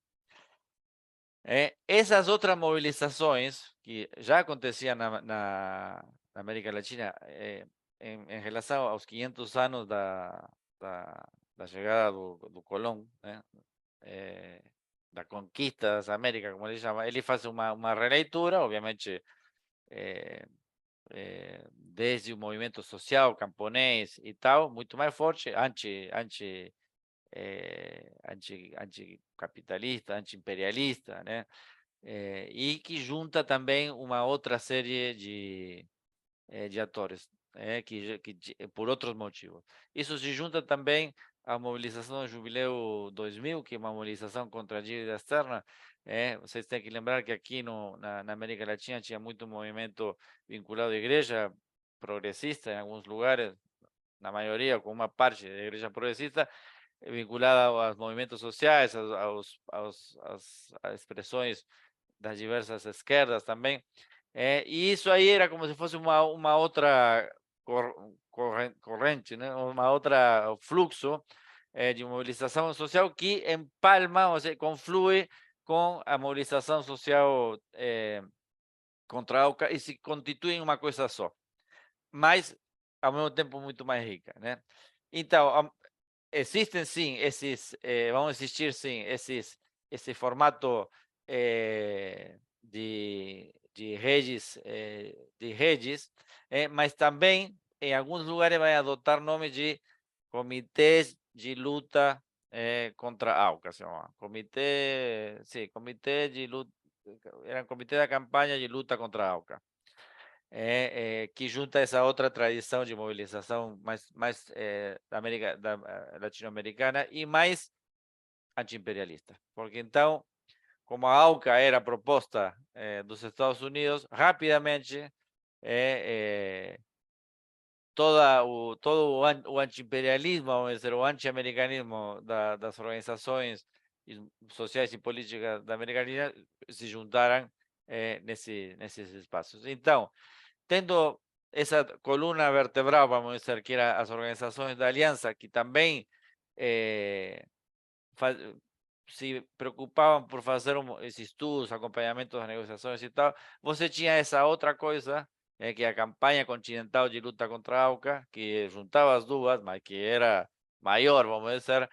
Essas outras mobilizações que já aconteciam na América Latina em relação aos 500 anos da chegada do Colón, né? Da conquista das Américas, como ele chama, ele faz uma releitura, obviamente, desde o movimento social, camponês e tal, muito mais forte, anticapitalista, anti-imperialista, né? E que junta também uma outra série de atores, por outros motivos. Isso se junta também à mobilização do Jubileu 2000, que é uma mobilização contra a dívida externa. Vocês têm que lembrar que aqui na América Latina tinha muito movimento vinculado à igreja progressista, em alguns lugares, na maioria, com uma parte da igreja progressista, vinculada aos movimentos sociais, às expressões das diversas esquerdas também. E isso aí era como se fosse uma outra corrente, né? Uma outra fluxo de mobilização social que empalma, ou seja, conflui com a mobilização social contra a UCA e se constituem uma coisa só, mas ao mesmo tempo muito mais rica, né? Então, existem sim vão existir sim esse formato de redes, mas também em alguns lugares vai adotar nome de comitês de luta contra a AUCA, se chama. Comitê, sim, comitê de luta, era comitê da campanha de luta contra a AUCA. Que junta essa outra tradição de mobilização mais latino-americana e mais anti-imperialista. Porque então, como a AUCA era proposta dos Estados Unidos, rapidamente todo o anti-imperialismo, vamos dizer, o anti-americanismo das organizações sociais e políticas da América Latina se juntaram nesses espaços. Então, tendo essa coluna vertebral, vamos dizer, que eram as organizações da aliança, que também se preocupavam por fazer esses estudos, acompanhamento das negociações e tal, você tinha essa outra coisa, que é a campanha continental de luta contra a AUCA, que juntava as duas, mas que era maior, vamos dizer,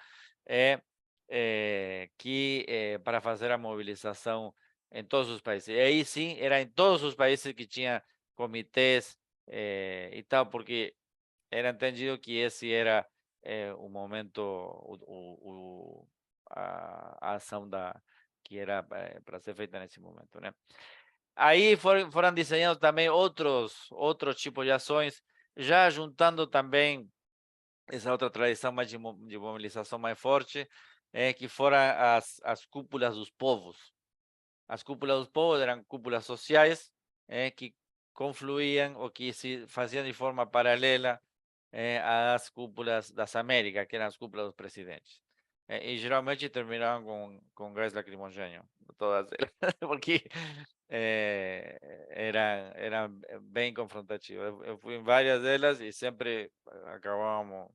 para fazer a mobilização em todos os países. E aí sim, era em todos os países que tinha comitês e tal, porque era entendido que esse era o momento, a ação que era para ser feita nesse momento, né? Aí foram desenhados também outros tipos de ações, já juntando também essa outra tradição mais de mobilização mais forte, que foram as cúpulas dos povos. As cúpulas dos povos eram cúpulas sociais que confluíam ou que se faziam de forma paralela às cúpulas das Américas, que eram as cúpulas dos presidentes. E geralmente terminavam com gás lacrimogêneo, todas elas, porque eram bem confrontativas. Eu fui em várias delas e sempre acabávamos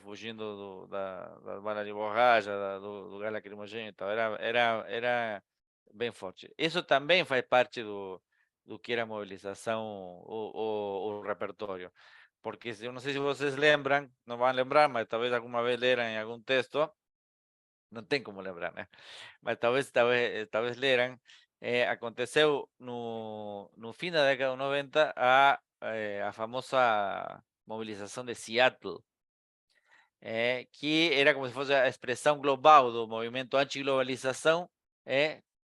fugindo das balas de borracha, do gás lacrimogêneo e tal. Era bem forte. Isso também faz parte do que era a mobilização, o repertório. Porque eu não sei se vocês lembram, não vão lembrar, mas talvez alguma vez leram em algum texto, não tem como lembrar, né? Mas talvez leram, aconteceu no fim da década de 90 a famosa mobilização de Seattle, que era como se fosse a expressão global do movimento anti-globalização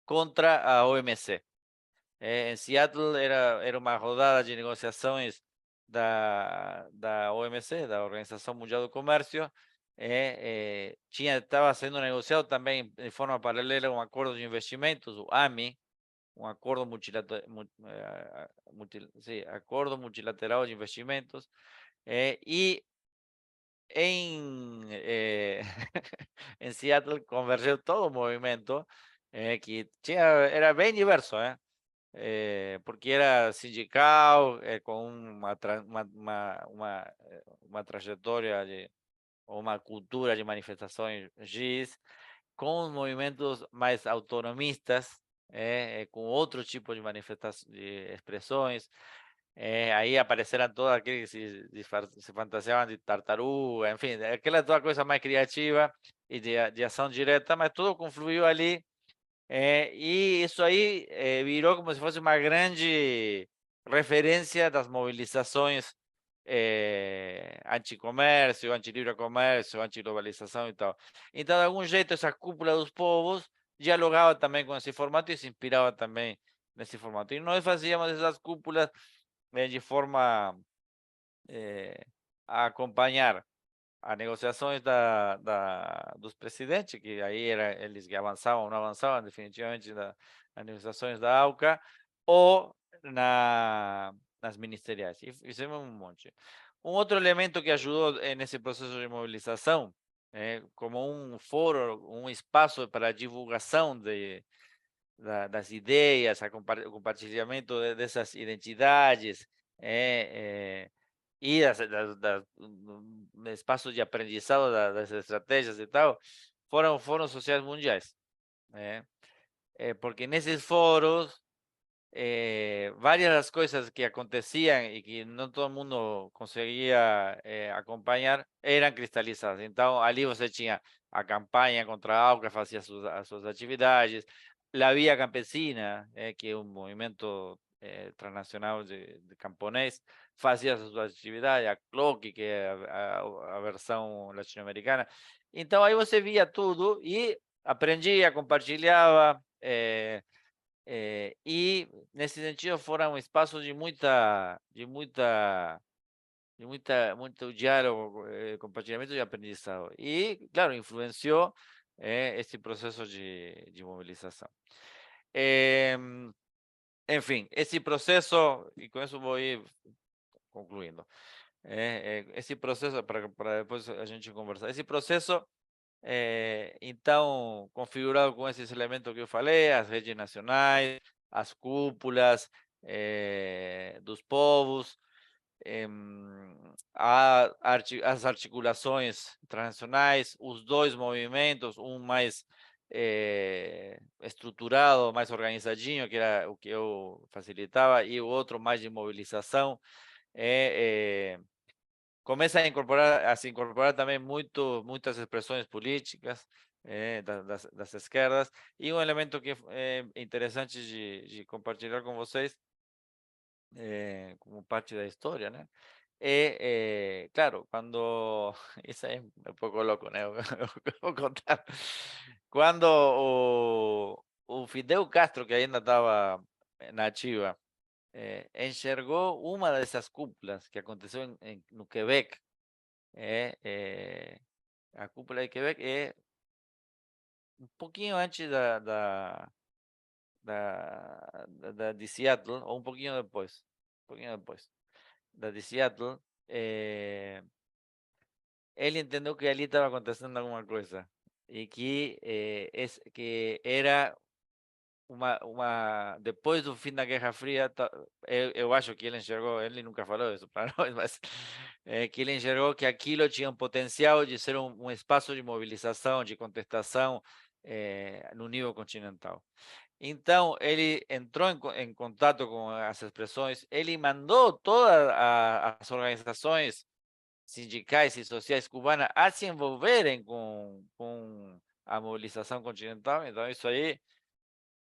contra a OMC. Em Seattle era uma rodada de negociações da OMC, da Organização Mundial do Comércio. Estava sendo negociado também de forma paralela um acordo de investimentos, o AMI, um acordo acordo multilateral de investimentos, e em Seattle convergiu todo o movimento, que era bem diverso, porque era sindical, com uma trajetória ou uma cultura de manifestações giz, com os movimentos mais autonomistas, com outro tipo de manifestações, de expressões. Aí apareceram todos aqueles que se fantasiavam de tartaruga, enfim, aquela toda coisa mais criativa e de ação direta, mas tudo confluiu ali. E isso aí virou como se fosse uma grande referência das mobilizações anti-comércio, anti-livre comércio, anti-globalização e tal. Então, de algum jeito, essa cúpula dos povos dialogava também com esse formato e se inspirava também nesse formato. E nós fazíamos essas cúpulas de forma a acompanhar as negociações dos presidentes, que aí era eles que avançavam ou não avançavam definitivamente nas negociações da AUCA, ou nas ministeriais. E fizemos um monte. Um outro elemento que ajudou nesse processo de mobilização, como um foro, um espaço para divulgação das ideias, o compartilhamento dessas identidades, e espaços de aprendizado das estratégias e tal, foram fóruns sociais mundiais. Porque nesses fóruns, várias das coisas que aconteciam e que não todo mundo conseguia acompanhar eram cristalizadas. Então, ali você tinha a campanha contra a AUCA, fazia as suas atividades, a Via Campesina, que é um movimento transnacional de camponês, fazia as suas atividades, a CLOC, que é a versão latino-americana. Então, aí você via tudo e aprendia, compartilhava, e nesse sentido foram espaços muito diálogo, compartilhamento e aprendizado. E, claro, influenciou esse processo de mobilização. Enfim, esse processo, e com isso vou ir concluindo. Esse processo, para depois a gente conversar, esse processo então, configurado com esses elementos que eu falei, as redes nacionais, as cúpulas dos povos, as articulações transnacionais, os dois movimentos, um mais estruturado, mais organizadinho, que era o que eu facilitava, e o outro mais de mobilização, começa a se incorporar também muitas expressões políticas das esquerdas, e um elemento que é interessante de compartilhar com vocês, como parte da história, né? Claro, quando isso é um pouco louco, né? Eu vou contar. Quando o Fidel Castro, que ainda estava na ativa, enxergou uma dessas cúpulas que aconteceu no Quebec, a cúpula de Quebec é um pouquinho antes de Seattle, ou um pouquinho depois, da de Seattle. Ele entendeu que ali estava acontecendo alguma coisa e que era depois do fim da Guerra Fria, eu acho que ele enxergou, ele nunca falou isso para nós, mas que ele enxergou que aquilo tinha um potencial de ser um espaço de mobilização, de contestação no nível continental. Então, ele entrou em contato com as expressões, ele mandou todas as organizações sindicais e sociais cubanas a se envolverem com a mobilização continental. Então, isso aí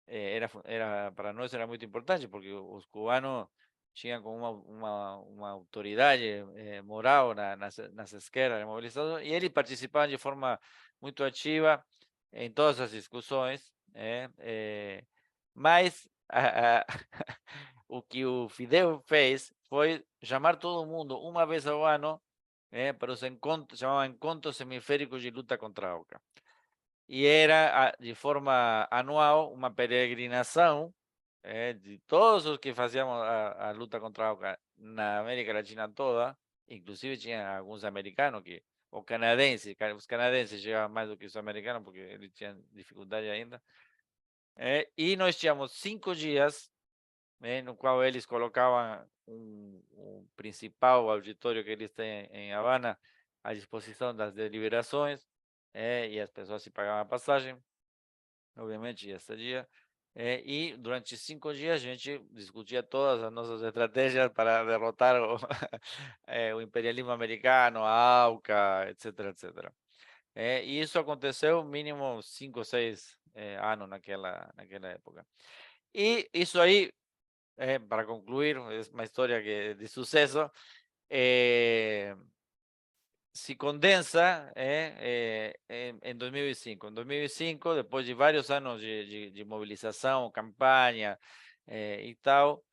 era para nós era muito importante, porque os cubanos tinham como uma autoridade moral nas esquerdas de mobilização, e eles participavam de forma muito ativa em todas as discussões, mas o que o Fidel fez foi chamar todo mundo uma vez ao ano para os encontros, chamavam Encontros Hemisféricos de Luta contra a AUCA. E era de forma anual uma peregrinação de todos os que fazíamos a luta contra a AUCA na América Latina toda, inclusive tinha alguns americanos os canadenses chegavam mais do que os americanos, porque eles tinham dificuldade ainda. E nós tínhamos 5 dias no qual eles colocavam principal auditório que eles têm em Havana à disposição das deliberações, e as pessoas se pagavam a passagem, obviamente, e estadia. E durante 5 dias a gente discutia todas as nossas estratégias para derrotar o imperialismo americano, a AUCA, etc, etc. E isso aconteceu mínimo 5 ou 6 anos naquela época. E isso aí, para concluir, é uma história de sucesso, se condensa em 2005. Em 2005, depois de vários anos de mobilização, campanha e tal,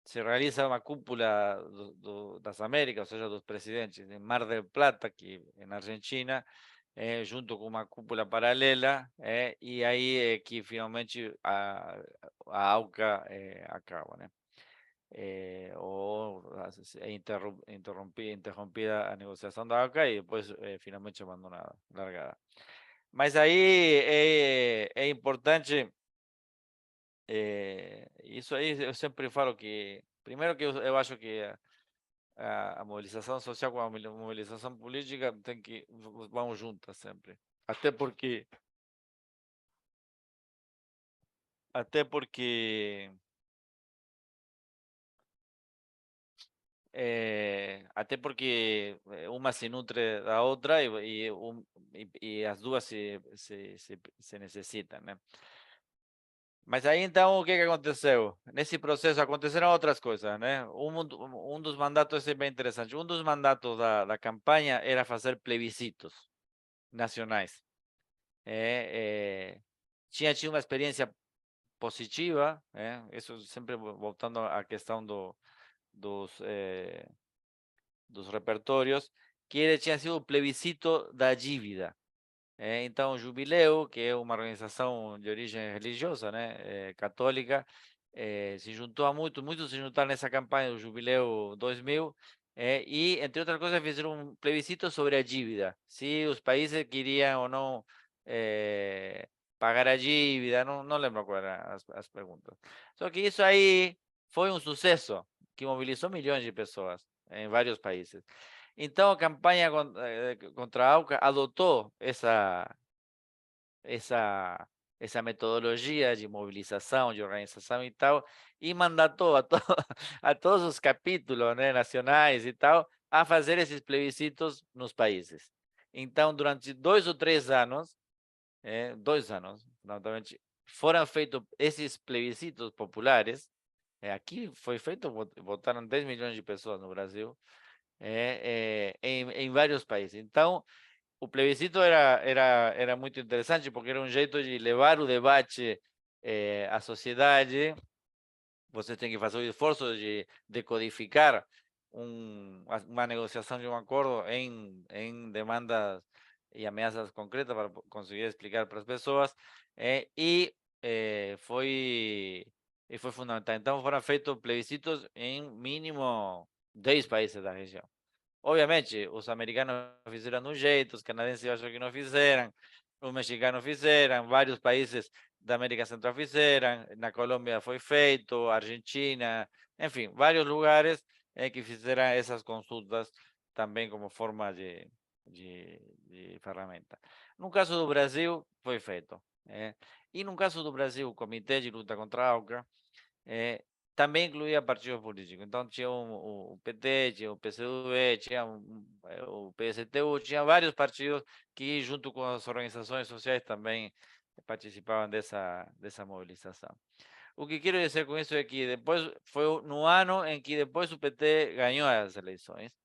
se realiza uma cúpula das Américas, ou seja, dos presidentes, em Mar del Plata, aqui na Argentina, junto com uma cúpula paralela, e aí é que finalmente a AUCA acaba, né? Interrompida a negociação da AUCA e depois finalmente abandonada, largada. Mas aí é importante, isso aí eu sempre falo que, primeiro que eu acho que a mobilização social com a mobilização política vão juntas sempre. Até porque, até porque, até porque uma se nutre da outra e as duas se necessitam, né? Mas aí então o que aconteceu? Nesse processo aconteceram outras coisas, né? Um dos mandatos, esse é bem interessante, um dos mandatos da campanha era fazer plebiscitos nacionais. Tinha tido uma experiência positiva, isso sempre voltando à questão dos repertórios, que ele tinha sido o plebiscito da dívida. Então, o Jubileu, que é uma organização de origem religiosa, né, católica, se juntou a muitos se juntaram nessa campanha do Jubileu 2000, e, entre outras coisas, fizeram um plebiscito sobre a dívida, se os países queriam ou não pagar a dívida, não lembro quais eram as perguntas. Só que isso aí foi um sucesso, que mobilizou milhões de pessoas em vários países. Então, a campanha contra a AUCA adotou essa metodologia de mobilização, de organização e tal, e mandatou a todos os capítulos, né, nacionais e tal, a fazer esses plebiscitos nos países. Então, durante 2 ou 3 anos, 2 anos, fundamentalmente, foram feitos esses plebiscitos populares. Aqui foi feito, votaram 10 milhões de pessoas no Brasil, em vários países. Então, o plebiscito era muito interessante porque era um jeito de levar o debate à sociedade. Você tem que fazer o esforço de decodificar uma negociação de um acordo em demandas e ameaças concretas para conseguir explicar para as pessoas. E foi fundamental. Então, foram feitos plebiscitos em mínimo 10 países da região. Obviamente, os americanos fizeram de um jeito, os canadenses eu acho que não fizeram, os mexicanos fizeram, vários países da América Central fizeram, na Colômbia foi feito, Argentina, enfim, vários lugares que fizeram essas consultas também como forma de ferramenta. No caso do Brasil, foi feito. E no caso do Brasil, o Comitê de Luta contra a AUCA também incluía partidos políticos. Então, tinha o PT, tinha o PCdoB, tinha o PSTU, tinha vários partidos que, junto com as organizações sociais, também participavam dessa mobilização. O que quero dizer com isso é que depois foi no ano em que depois o PT ganhou as eleições,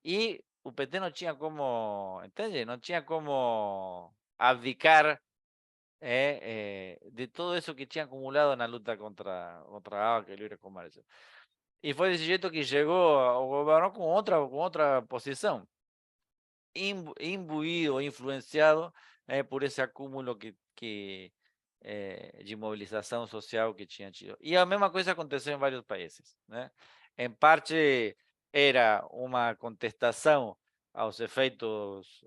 e o PT não tinha como, entende? Não tinha como abdicar de todo eso que tinha acumulado na luta contra a ABA, que é o livre comércio. E foi desse jeito que chegou ao governo com outra posição, imbuído, influenciado por esse acúmulo de mobilização social que tinha tido. E a mesma coisa aconteceu em vários países, né? Em parte era uma contestação aos efeitos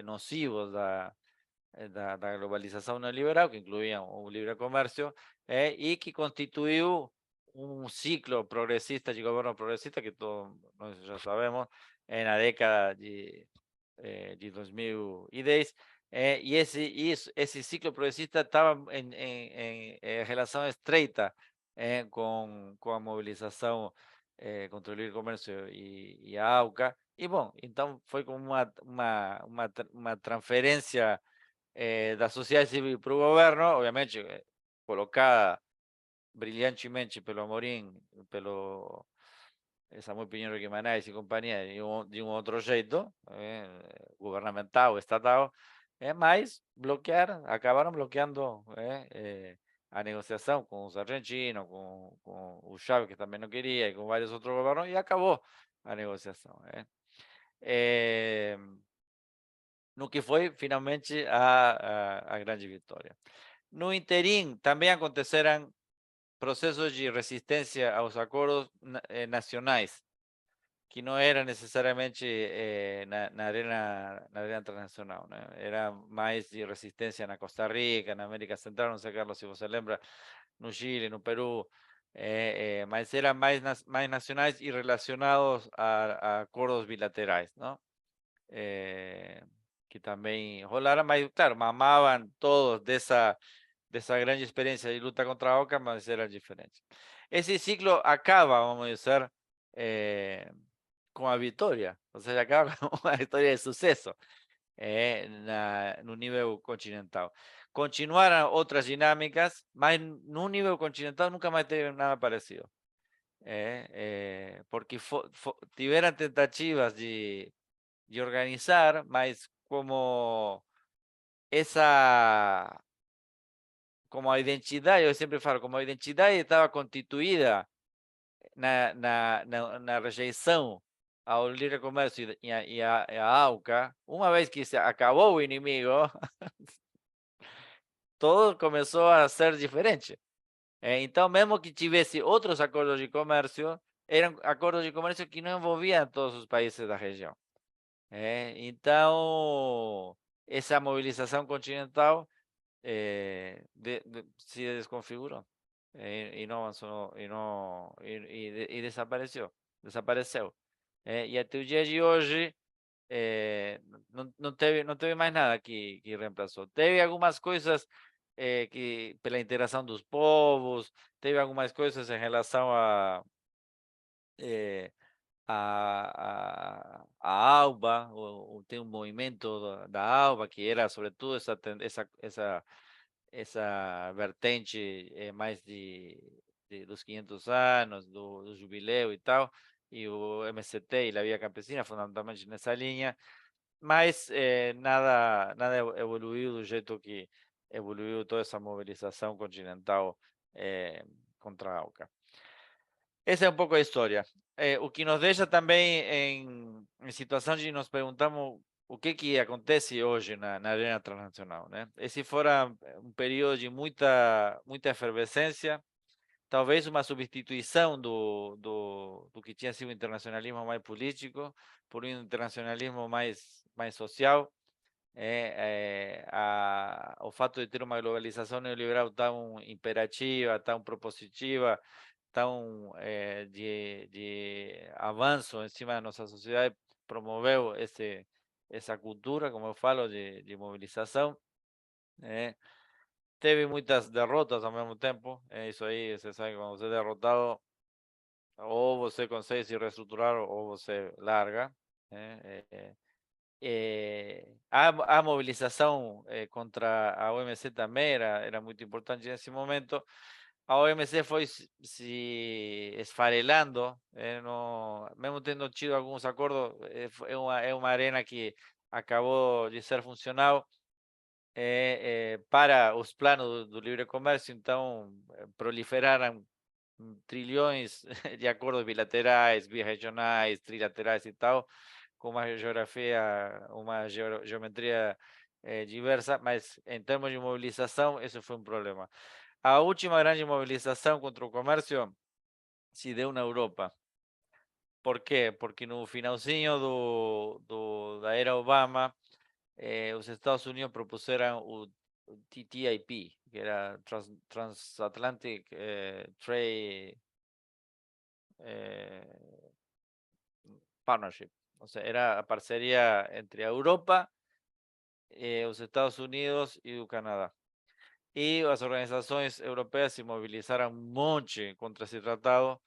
nocivos da globalização neoliberal, que incluía o livre comércio, e que constituiu un ciclo progresista de gobierno progresista que todos nós já sabemos na década de 2010, esse ciclo progressista estava em relação estreita com a mobilização contra o livre comércio e a AUCA, e bom, então foi como uma transferência da sociedade civil para o governo, obviamente colocada brilhantemente pelo Amorim, pelo Samuel Pinheiro Guimarães e companhia, de um outro jeito, governamental, estatal, mas acabaram bloqueando a negociação com os argentinos, com o Chávez, que também não queria, e com vários outros governos, e acabou a negociação. No que foi finalmente a grande vitória. No interim, também aconteceram processos de resistência aos acordos nacionais, que não era necessariamente na arena internacional, né? Era mais de resistência na Costa Rica, na América Central, não sei, Carlos, se você lembra, no Chile, no Peru, mas eram mais nacionais e relacionados a acordos bilaterais, não? Que também rolaram, mas, claro, mamavam todos dessa grande experiência de luta contra a OCA, mas era diferente. Esse ciclo acaba, vamos dizer, com a vitória, ou seja, acaba com uma história de sucesso no nível continental. Continuaram outras dinâmicas, mas no nível continental nunca mais teve nada parecido. Porque tiveram tentativas de organizar, mas como a identidade, eu sempre falo, como a identidade estava constituída na rejeição ao livre comércio e a AUCA, uma vez que se acabou o inimigo, todo começou a ser diferente. Então, mesmo que tivesse outros acordos de comércio, eram acordos de comércio que não envolviam todos os países da região. Então, essa mobilização continental se desconfigurou e não avançou e desapareceu. E até o dia de hoje não teve mais nada que reemplaçou. Teve algumas coisas que pela interação dos povos, teve algumas coisas em relação eh, a ALBA, tem um movimento da ALBA que era sobretudo essa vertente mais dos 500 anos, do jubileu e tal, e o MST e a Via Campesina, fundamentalmente nessa linha, mas nada evoluiu do jeito que evoluiu toda essa mobilização continental contra a AUCA. Essa é um pouco a história. O que nos deixa também em situação de nos perguntamos o que acontece hoje na arena transnacional, né? Esse fora um período de muita efervescência, talvez uma substituição do que tinha sido o internacionalismo mais político por um internacionalismo mais social. O fato de ter uma globalização neoliberal tão imperativa, tão propositiva, tão de avanço em cima da nossa sociedade, promoveu essa cultura, como eu falo, de mobilização. Teve muitas derrotas ao mesmo tempo. Isso aí, você sabe que quando você é derrotado, ou você consegue se reestruturar ou você larga. A mobilização contra a OMC também era muito importante nesse momento. A OMC foi se esfarelando, mesmo tendo tido alguns acordos, é uma arena que acabou de ser funcional para os planos do livre comércio, então proliferaram trilhões de acordos bilaterais, birregionais, trilaterais e tal, com uma geografia, uma geometria diversa, mas em termos de mobilização, isso foi um problema. A última grande mobilização contra o comércio se deu na Europa. Por quê? Porque no finalzinho da era Obama, os Estados Unidos propuseram o TTIP, que era Transatlantic Trade partnership, ou seja, era a parceria entre a Europa, os Estados Unidos e o Canadá. E as organizações europeias se mobilizaram um monte contra esse tratado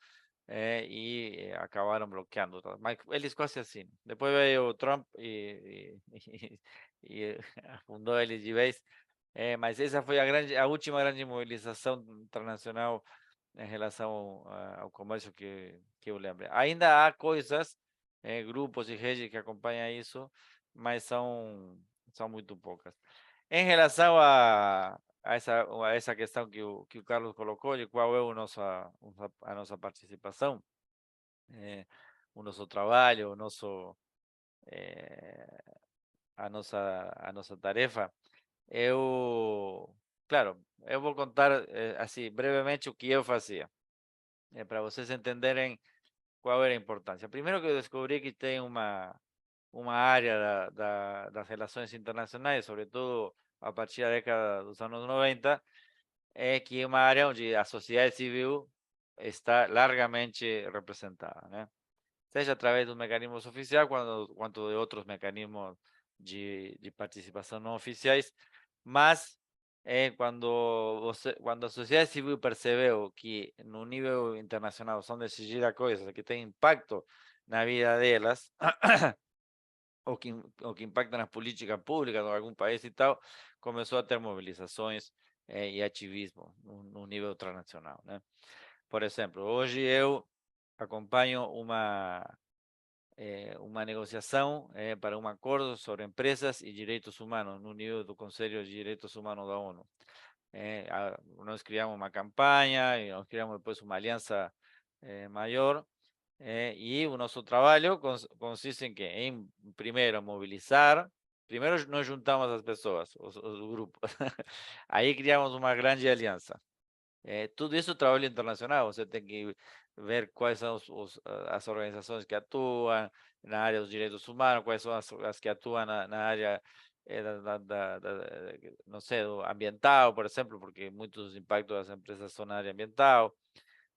e acabaram bloqueando. Mas eles quase assim. Depois veio o Trump e afundou eles de vez. Mas essa foi a última grande mobilização internacional em relação ao comércio que eu lembro. Ainda há coisas, grupos e redes que acompanham isso, mas são muito poucas. Em relação a essa questão que o Carlos colocou, de qual é a nossa participação, o nosso trabalho, eh, a nossa tarefa, claro, eu vou contar assim brevemente o que eu fazia, para vocês entenderem qual era a importância. Primeiro que eu descobri que tem uma área das relações internacionais, sobretudo a partir da década dos anos 90, que é uma área onde a sociedade civil está largamente representada, né? Seja através dos mecanismos oficiais, quanto de outros mecanismos de participação não oficiais, mas quando a sociedade civil percebeu que no nível internacional são decididas coisas que têm impacto na vida delas, ou que impactam nas políticas públicas de algum país e tal, começou a ter mobilizações e ativismo no nível transnacional, né? Por exemplo, hoje eu acompanho uma negociação para um acordo sobre empresas e direitos humanos no nível do Conselho de Direitos Humanos da ONU. Nós criamos uma campanha e nós criamos depois uma aliança maior. E o nosso trabalho consiste em quê? Em, primeiro, mobilizar. Primeiro, nós juntamos as pessoas, os grupos. Aí criamos uma grande aliança. Tudo isso é trabalho internacional. Você tem que ver quais são as organizações que atuam na área dos direitos humanos, quais são as que atuam na área não sei, ambiental, por exemplo, porque muitos impactos das empresas são na área ambiental.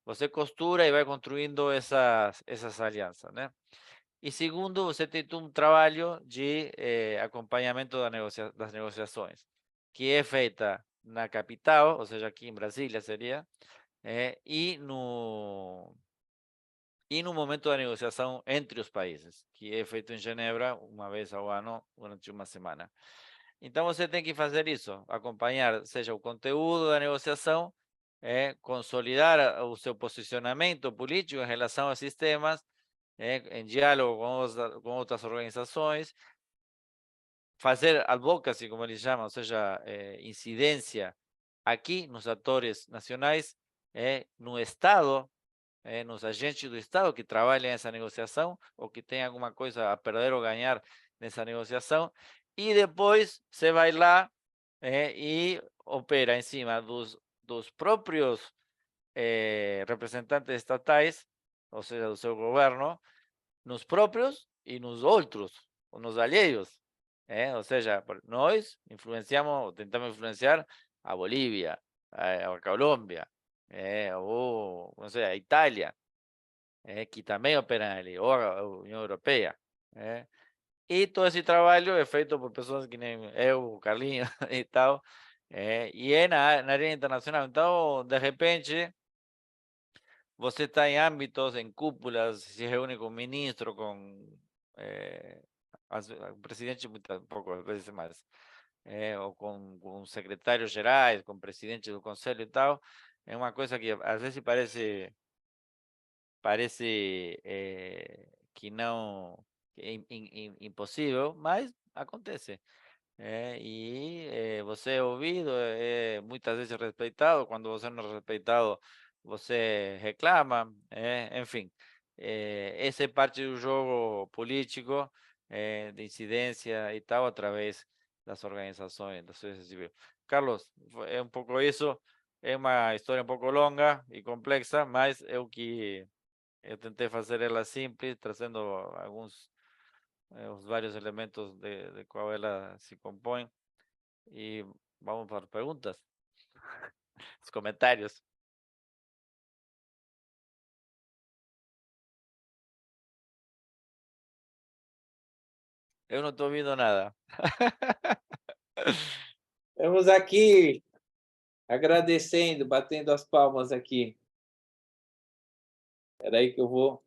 Você costura e vai construindo essas alianças, né? E segundo, você tem um trabalho de acompanhamento das negociações, que é feita na capital, ou seja, aqui em Brasília seria, e no momento da negociação entre os países, que é feito em Genebra uma vez ao ano, durante uma semana. Então você tem que fazer isso, acompanhar, seja o conteúdo da negociação, consolidar o seu posicionamento político em relação a sistemas, em diálogo com outras organizações, fazer advocacy, como eles chamam, ou seja, incidência aqui nos atores nacionais, no Estado, nos agentes do Estado que trabalham nessa negociação ou que tem alguma coisa a perder ou ganhar nessa negociação, e depois você vai lá e opera em cima dos próprios representantes estatais, ou seja, do seu governo, nos próprios e nos outros, ou nos alheios. Ou seja, nós influenciamos, tentamos influenciar a Bolívia, a Colômbia, ou, não sei, a Itália, que também opera ali, ou a União Europeia. E todo esse trabalho é feito por pessoas que nem eu, o Carlinhos e tal, e é na área internacional. Então, de repente, você está em âmbitos, em cúpulas, se reúne com ministro, com o presidente, poucas vezes mais, ou com secretários gerais, com presidente do conselho e tal. É uma coisa que às vezes parece que não é impossível, mas acontece. E você é ouvido, muitas vezes respeitado. Quando você não é respeitado, você reclama, enfim. Essa é parte do jogo político, de incidência e tal, através das organizações da sociedade civil. Carlos, é um pouco isso. É uma história um pouco longa e complexa, mas é o que eu tentei fazer ela simples, trazendo os vários elementos de qual ela se compõe. E vamos para perguntas, os comentários. Eu não estou ouvindo nada. Estamos aqui agradecendo, batendo as palmas aqui. Espera aí que eu vou